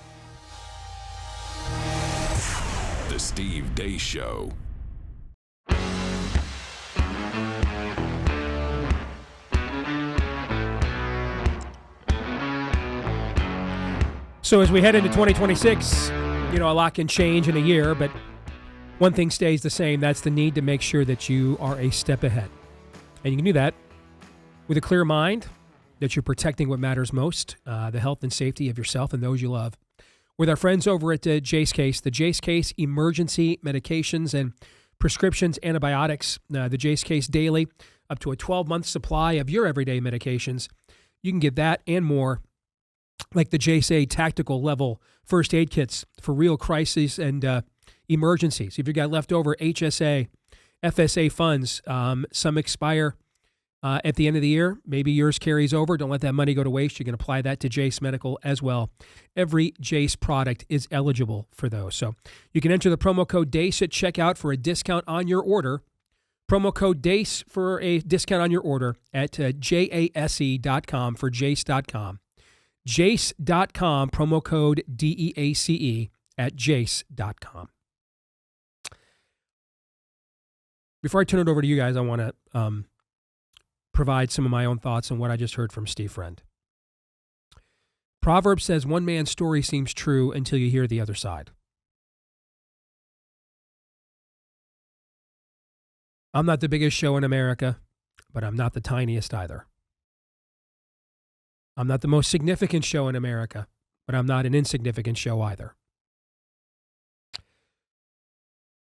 The Steve Deace Show. So as we head into 2026, a lot can change in a year, but one thing stays the same. That's the need to make sure that you are a step ahead. And you can do that with a clear mind, that you're protecting what matters most, the health and safety of yourself and those you love. With our friends over at Jace Case, the Jace Case Emergency Medications and Prescriptions Antibiotics, the Jace Case Daily, up to a 12-month supply of your everyday medications. You can get that and more, like the Jace Tactical Level First Aid Kits for real crises and emergencies. If you've got leftover HSA, FSA funds, some expire at the end of the year. Maybe yours carries over. Don't let that money go to waste. You can apply that to Jace Medical as well. Every Jace product is eligible for those. So you can enter the promo code DACE at checkout for a discount on your order. Promo code DACE for a discount on your order at jase.com for jace.com. Jace.com, promo code DEACE at jace.com. Before I turn it over to you guys, I want to provide some of my own thoughts on what I just heard from Steve Friend. Proverbs says one man's story seems true until you hear the other side. I'm not the biggest show in America, but I'm not the tiniest either. I'm not the most significant show in America, but I'm not an insignificant show either.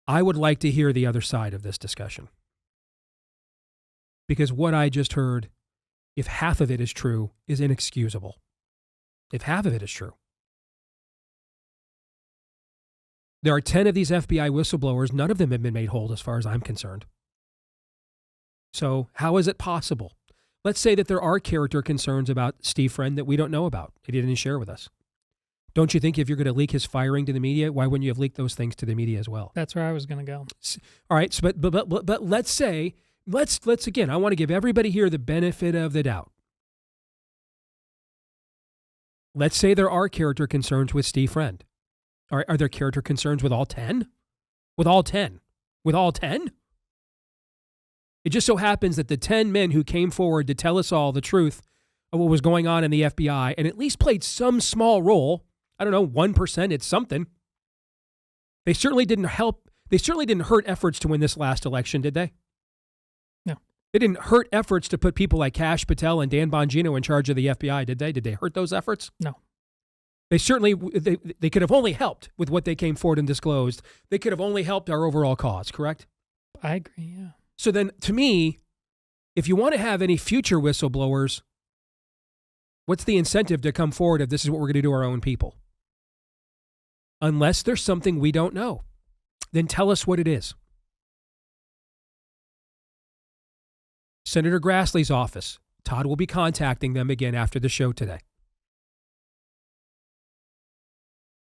I would like to hear the other side of this discussion. Because what I just heard, if half of it is true, is inexcusable. If half of it is true. There are 10 of these FBI whistleblowers. None of them have been made whole as far as I'm concerned. So how is it possible? Let's say that there are character concerns about Steve Friend that we don't know about, that he didn't share with us. Don't you think if you're going to leak his firing to the media, why wouldn't you have leaked those things to the media as well? That's where I was going to go. All right, so but let's say, let's again, I want to give everybody here the benefit of the doubt. Let's say there are character concerns with Steve Friend. Are there character concerns with all 10? With all 10? With all 10? It just so happens that the 10 men who came forward to tell us all the truth of what was going on in the FBI and at least played some small role, I don't know, 1%, it's something. They certainly didn't help. They certainly didn't hurt efforts to win this last election, did they? No. They didn't hurt efforts to put people like Kash Patel and Dan Bongino in charge of the FBI, did they? Did they hurt those efforts? No. They certainly, they could have only helped with what they came forward and disclosed. They could have only helped our overall cause, correct? I agree, yeah. So then, to me, if you want to have any future whistleblowers, what's the incentive to come forward if this is what we're going to do to our own people? Unless there's something we don't know, then tell us what it is. Senator Grassley's office. Todd will be contacting them again after the show today.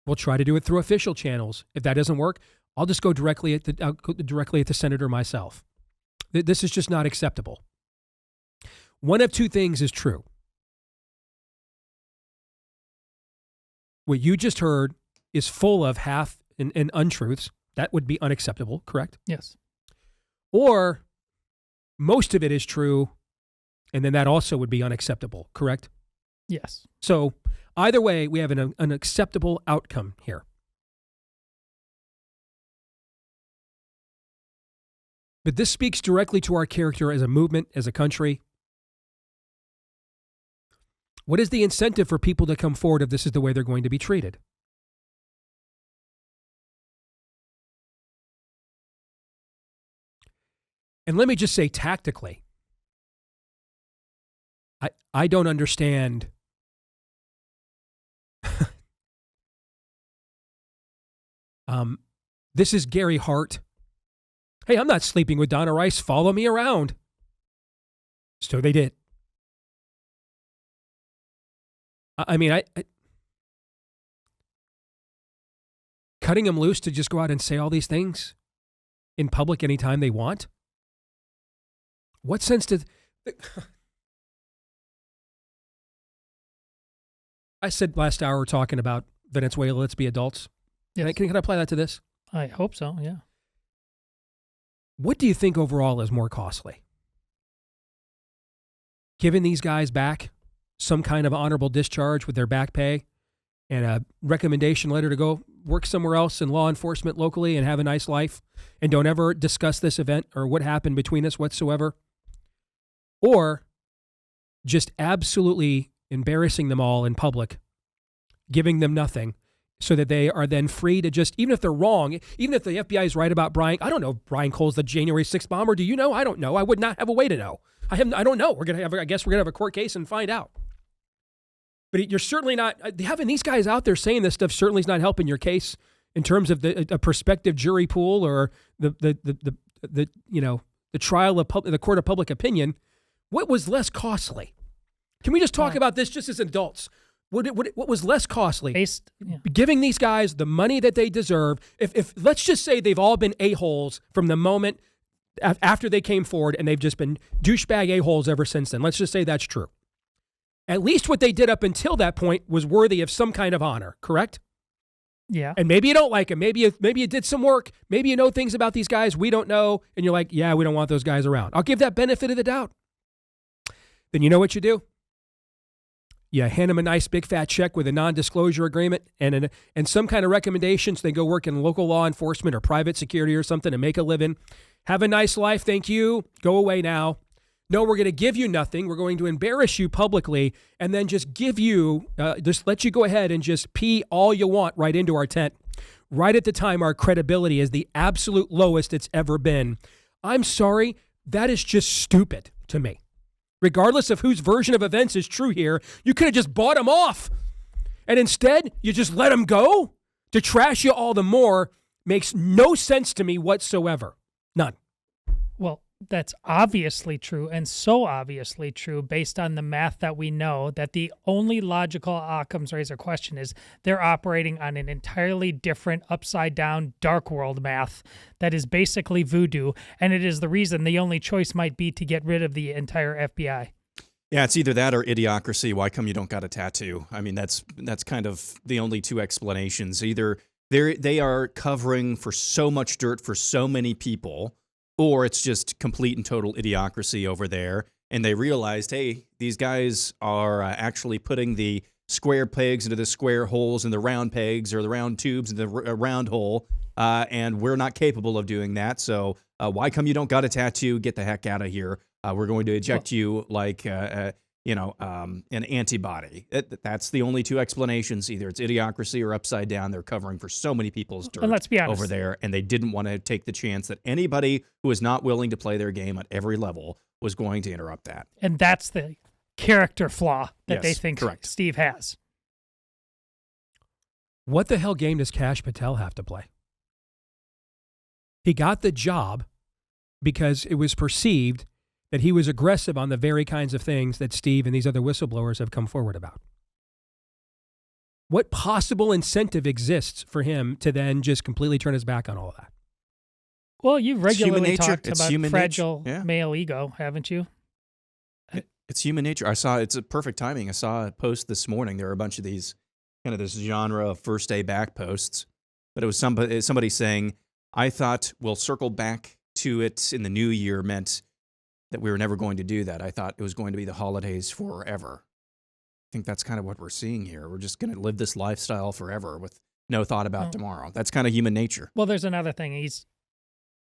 We'll try to do it through official channels. If that doesn't work, I'll just go directly at the senator myself. This is just not acceptable. One of two things is true. What you just heard is full of half and untruths. That would be unacceptable, correct? Yes. Or most of it is true, and then that also would be unacceptable, correct? Yes. So either way, we have an acceptable outcome here. But this speaks directly to our character as a movement, as a country. What is the incentive for people to come forward if this is the way they're going to be treated? And let me just say tactically, I don't understand this is Gary Hart. Hey, I'm not sleeping with Donna Rice. Follow me around. So they did. I mean, cutting them loose to just go out and say all these things in public anytime they want? What sense did... I said last hour we're talking about Venezuela, let's be adults. Yes. Can I apply that to this? I hope so, yeah. What do you think overall is more costly? Giving these guys back some kind of honorable discharge with their back pay and a recommendation letter to go work somewhere else in law enforcement locally and have a nice life and don't ever discuss this event or what happened between us whatsoever? Or just absolutely embarrassing them all in public, giving them nothing, so that they are then free to just, even if they're wrong, even if the FBI is right about Brian, I don't know if Brian Cole's the January 6th bomber. Do you know? I don't know. I would not have a way to know. I don't know. I guess we're going to have a court case and find out. But you're certainly not, having these guys out there saying this stuff certainly is not helping your case in terms of a prospective jury pool or the trial of the court of public opinion. What was less costly? Can we just talk about this just as adults? What was less costly? Giving these guys the money that they deserve. If let's just say they've all been a-holes from the moment after they came forward and they've just been douchebag a-holes ever since then. Let's just say that's true. At least what they did up until that point was worthy of some kind of honor, correct? Yeah. And maybe you don't like them. Maybe you did some work. Maybe you know things about these guys we don't know. And you're like, yeah, we don't want those guys around. I'll give that benefit of the doubt. Then you know what you do? You hand them a nice big fat check with a non-disclosure agreement and some kind of recommendation so they go work in local law enforcement or private security or something and make a living. Have a nice life. Thank you. Go away now. No, we're going to give you nothing. We're going to embarrass you publicly and then just give you, just let you go ahead and just pee all you want right into our tent. Right at the time our credibility is the absolute lowest it's ever been. I'm sorry. That is just stupid to me. Regardless of whose version of events is true here, you could have just bought them off. And instead, you just let them go? To trash you all the more makes no sense to me whatsoever. None. Well, that's obviously true, and so obviously true based on the math that we know, that the only logical Occam's razor question is they're operating on an entirely different upside-down dark world math that is basically voodoo, and it is the reason the only choice might be to get rid of the entire FBI. Yeah, it's either that or idiocracy. Why come you don't got a tattoo? I mean, that's kind of the only two explanations. Either they are covering for so much dirt for so many people, or it's just complete and total idiocracy over there. And they realized, hey, these guys are actually putting the square pegs into the square holes and the round pegs or the round tubes into the round hole. And we're not capable of doing that. So why come you don't got a tattoo? Get the heck out of here. We're going to eject you like, an antibody. That's the only two explanations. Either it's idiocracy or upside down. They're covering for so many people's dirt And let's be honest, over there, and they didn't want to take the chance that anybody who is not willing to play their game at every level was going to interrupt that. and that's the character flaw that they Yes, think correct. Steve has. What the hell game does Kash Patel have to play? He got the job because it was perceived that he was aggressive on the very kinds of things that Steve and these other whistleblowers have come forward about. What possible incentive exists for him to then just completely turn his back on all of that? Well, you've regularly nature. talked It's about human fragile nature. Yeah. male ego, haven't you? It's human nature. It's a perfect timing. I saw a post this morning. There are a bunch of these kind of this genre of first day back posts, but it was somebody saying, I thought we'll circle back to it in the new year meant that we were never going to do that. I thought it was going to be the holidays forever. I think that's kind of what we're seeing here. We're just going to live this lifestyle forever with no thought about tomorrow. That's kind of human nature. Well, there's another thing. He's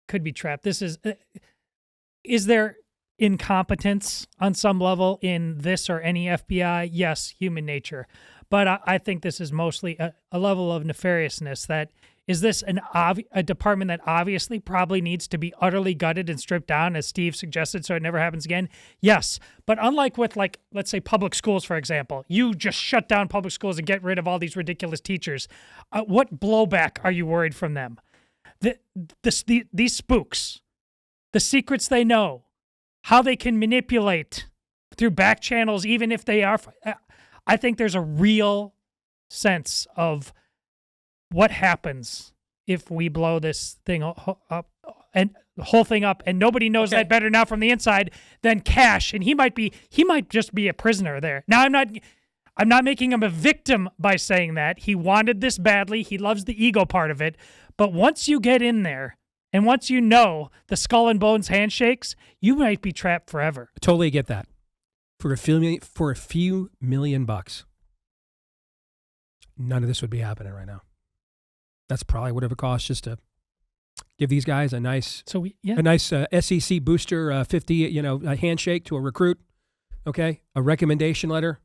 could be trapped. This is there incompetence on some level in this or any FBI? Yes, human nature. But I think this is mostly a level of nefariousness. That is this a department that obviously probably needs to be utterly gutted and stripped down, as Steve suggested, so it never happens again? Yes. But unlike with, like, let's say public schools, for example, you just shut down public schools and get rid of all these ridiculous teachers. What blowback are you worried from them? These spooks, the secrets they know, how they can manipulate through back channels, even if they are. I think there's a real sense of what happens if we blow this thing up and the whole thing up, and nobody knows that better now from the inside than Kash, and he might just be a prisoner there. Now, I'm not making him a victim by saying that. He wanted this badly. He loves the ego part of it. But once you get in there, and once you know the skull and bones handshakes, you might be trapped forever. I totally get that. For a few million bucks, none of this would be happening right now. That's probably what it would cost just to give these guys a nice, SEC booster 50, a handshake to a recruit, okay, a recommendation letter,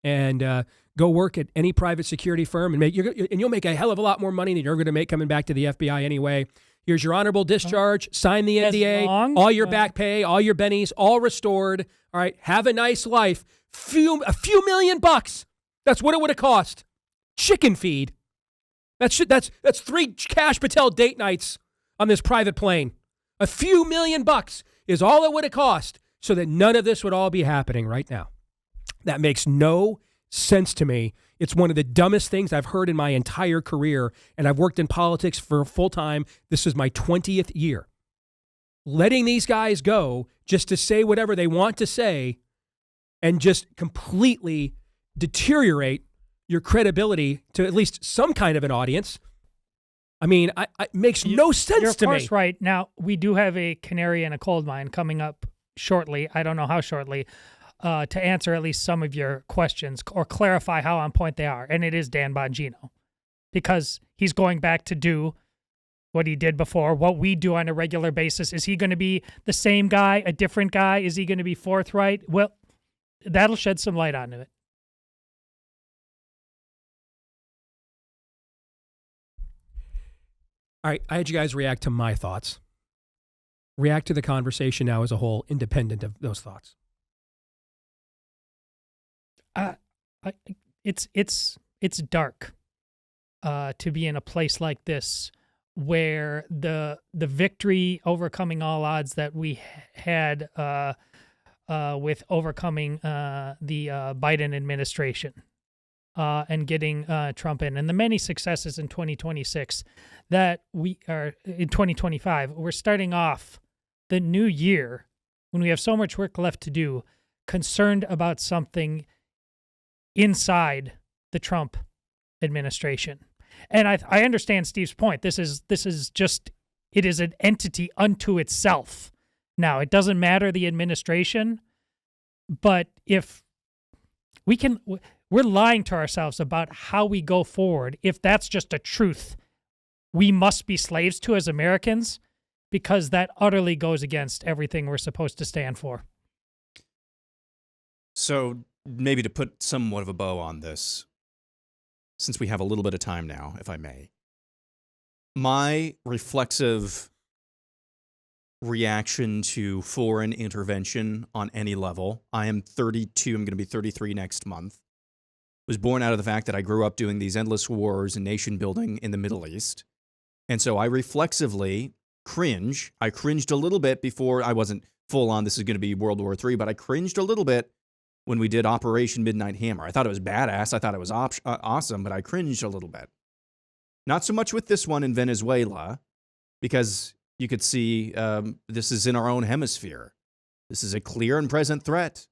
and go work at any private security firm and you'll make a hell of a lot more money than you're going to make coming back to the FBI anyway. Here's your honorable discharge. Sign the NDA. All your back pay, all your bennies, all restored. All right, have a nice life. A few million bucks. That's what it would have cost. Chicken feed. That's 3 Kash Patel date nights on this private plane. A few million bucks is all it would have cost, so that none of this would all be happening right now. That makes no sense to me. It's one of the dumbest things I've heard in my entire career, and I've worked in politics for full time. This is my 20th year. Letting these guys go just to say whatever they want to say and just completely deteriorate your credibility to at least some kind of an audience. I mean, it makes no sense You're to me. of course right. Now, we do have a canary in a coal mine coming up shortly. I don't know how shortly. To answer at least some of your questions or clarify how on point they are. And it is Dan Bongino, because he's going back to do what he did before, what we do on a regular basis. Is he going to be the same guy, a different guy? Is he going to be forthright? Well, that'll shed some light onto it. All right, I had you guys react to my thoughts. React to the conversation now as a whole, independent of those thoughts. It's dark to be in a place like this where the victory overcoming all odds that we had with overcoming the Biden administration and getting Trump in, and the many successes in 2026 that we are in 2025. We're starting off the new year when we have so much work left to do, concerned about something inside the Trump administration. And I understand Steve's point. This is just, it is an entity unto itself. Now, it doesn't matter the administration, but if we're lying to ourselves about how we go forward if that's just a truth we must be slaves to as Americans, because that utterly goes against everything we're supposed to stand for. So maybe to put somewhat of a bow on this, since we have a little bit of time now, if I may, my reflexive reaction to foreign intervention on any level, I am 32, I'm going to be 33 next month, was born out of the fact that I grew up doing these endless wars and nation building in the Middle East. And so I reflexively cringe. I cringed a little bit before. I wasn't full on, this is going to be World War III, but I cringed a little bit when we did Operation Midnight Hammer. I thought it was badass. I thought it was awesome, but I cringed a little bit. Not so much with this one in Venezuela, because you could see this is in our own hemisphere. This is a clear and present threat.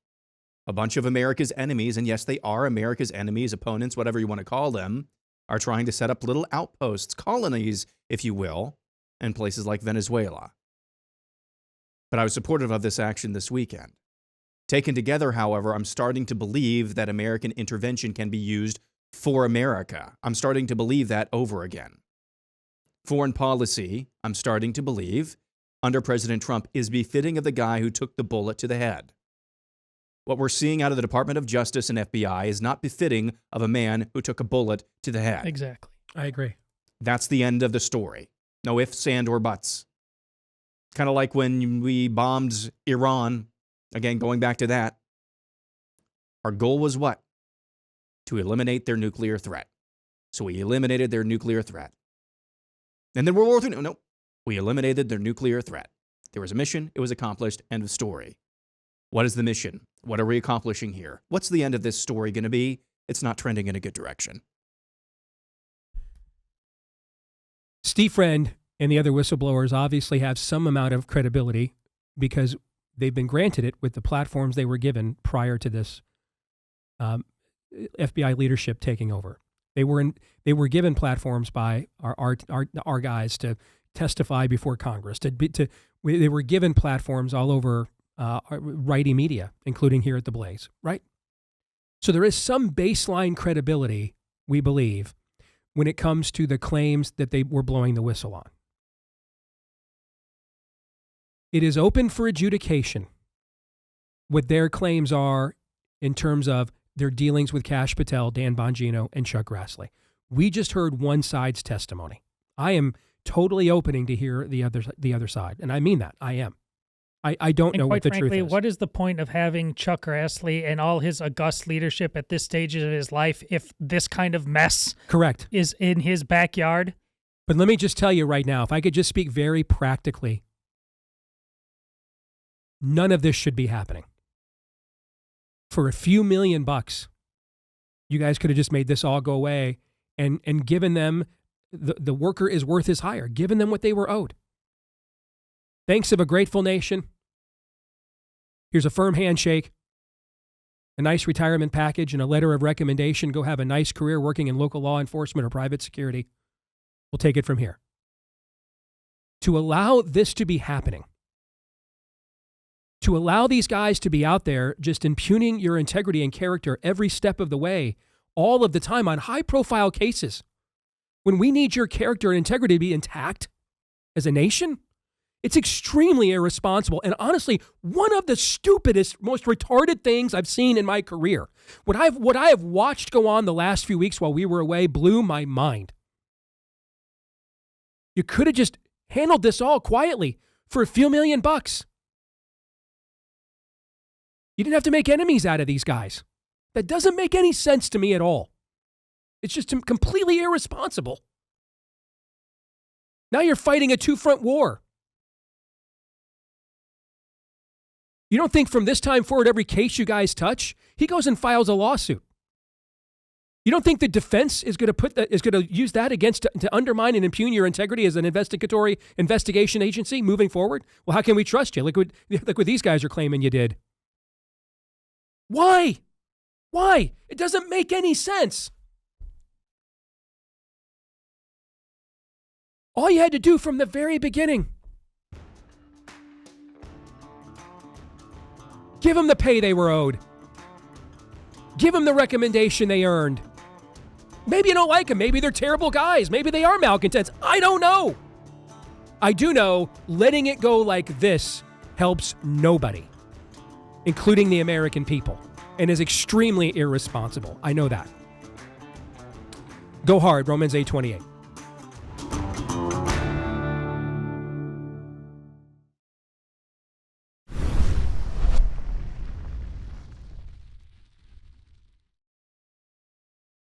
A bunch of America's enemies, and yes, they are America's enemies, opponents, whatever you want to call them, are trying to set up little outposts, colonies, if you will, in places like Venezuela. But I was supportive of this action this weekend. Taken together, however, I'm starting to believe that American intervention can be used for America. I'm starting to believe that over again. Foreign policy, I'm starting to believe, under President Trump, is befitting of the guy who took the bullet to the head. What we're seeing out of the Department of Justice and FBI is not befitting of a man who took a bullet to the head. Exactly. I agree. That's the end of the story. No ifs, and, or buts. Kind of like when we bombed Iran. Again, going back to that. Our goal was what? To eliminate their nuclear threat. So we eliminated their nuclear threat. And then World War III, no, we eliminated their nuclear threat. There was a mission, it was accomplished, end of story. What is the mission? What are we accomplishing here? What's the end of this story going to be? It's not trending in a good direction. Steve Friend and the other whistleblowers obviously have some amount of credibility because they've been granted it with the platforms they were given prior to this FBI leadership taking over. They were given platforms by our guys to testify before Congress. They were given platforms all over righty media, including here at the Blaze, right? So there is some baseline credibility, we believe, when it comes to the claims that they were blowing the whistle on. It is open for adjudication what their claims are in terms of their dealings with Kash Patel, Dan Bongino, and Chuck Grassley. We just heard one side's testimony. I am totally opening to hear the other side, and I mean that. I am. I don't know what the truth is. What is the point of having Chuck Grassley and all his august leadership at this stage of his life if this kind of mess is in his backyard? But let me just tell you right now, if I could just speak very practically, none of this should be happening. For a few $1 million, you guys could have just made this all go away and given them, the worker is worth his hire, given them what they were owed. Thanks of a grateful nation. Here's a firm handshake, a nice retirement package, and a letter of recommendation. Go have a nice career working in local law enforcement or private security. We'll take it from here. To allow this to be happening, to allow these guys to be out there just impugning your integrity and character every step of the way, all of the time on high-profile cases, when we need your character and integrity to be intact as a nation, it's extremely irresponsible and honestly one of the stupidest, most retarded things I've seen in my career. What I have watched go on the last few weeks while we were away blew my mind. You could have just handled this all quietly for a few $1 million. You didn't have to make enemies out of these guys. That doesn't make any sense to me at all. It's just completely irresponsible. Now you're fighting a two-front war. You don't think from this time forward, every case you guys touch, he goes and files a lawsuit. You don't think the defense is going to use that against to undermine and impugn your integrity as an investigation agency moving forward? Well, how can we trust you? Look what these guys are claiming you did. Why? Why? It doesn't make any sense. All you had to do from the very beginning, give them the pay they were owed. Give them the recommendation they earned. Maybe you don't like them. Maybe they're terrible guys. Maybe they are malcontents. I don't know. I do know letting it go like this helps nobody, including the American people, and is extremely irresponsible. I know that. Go hard, Romans 8:28.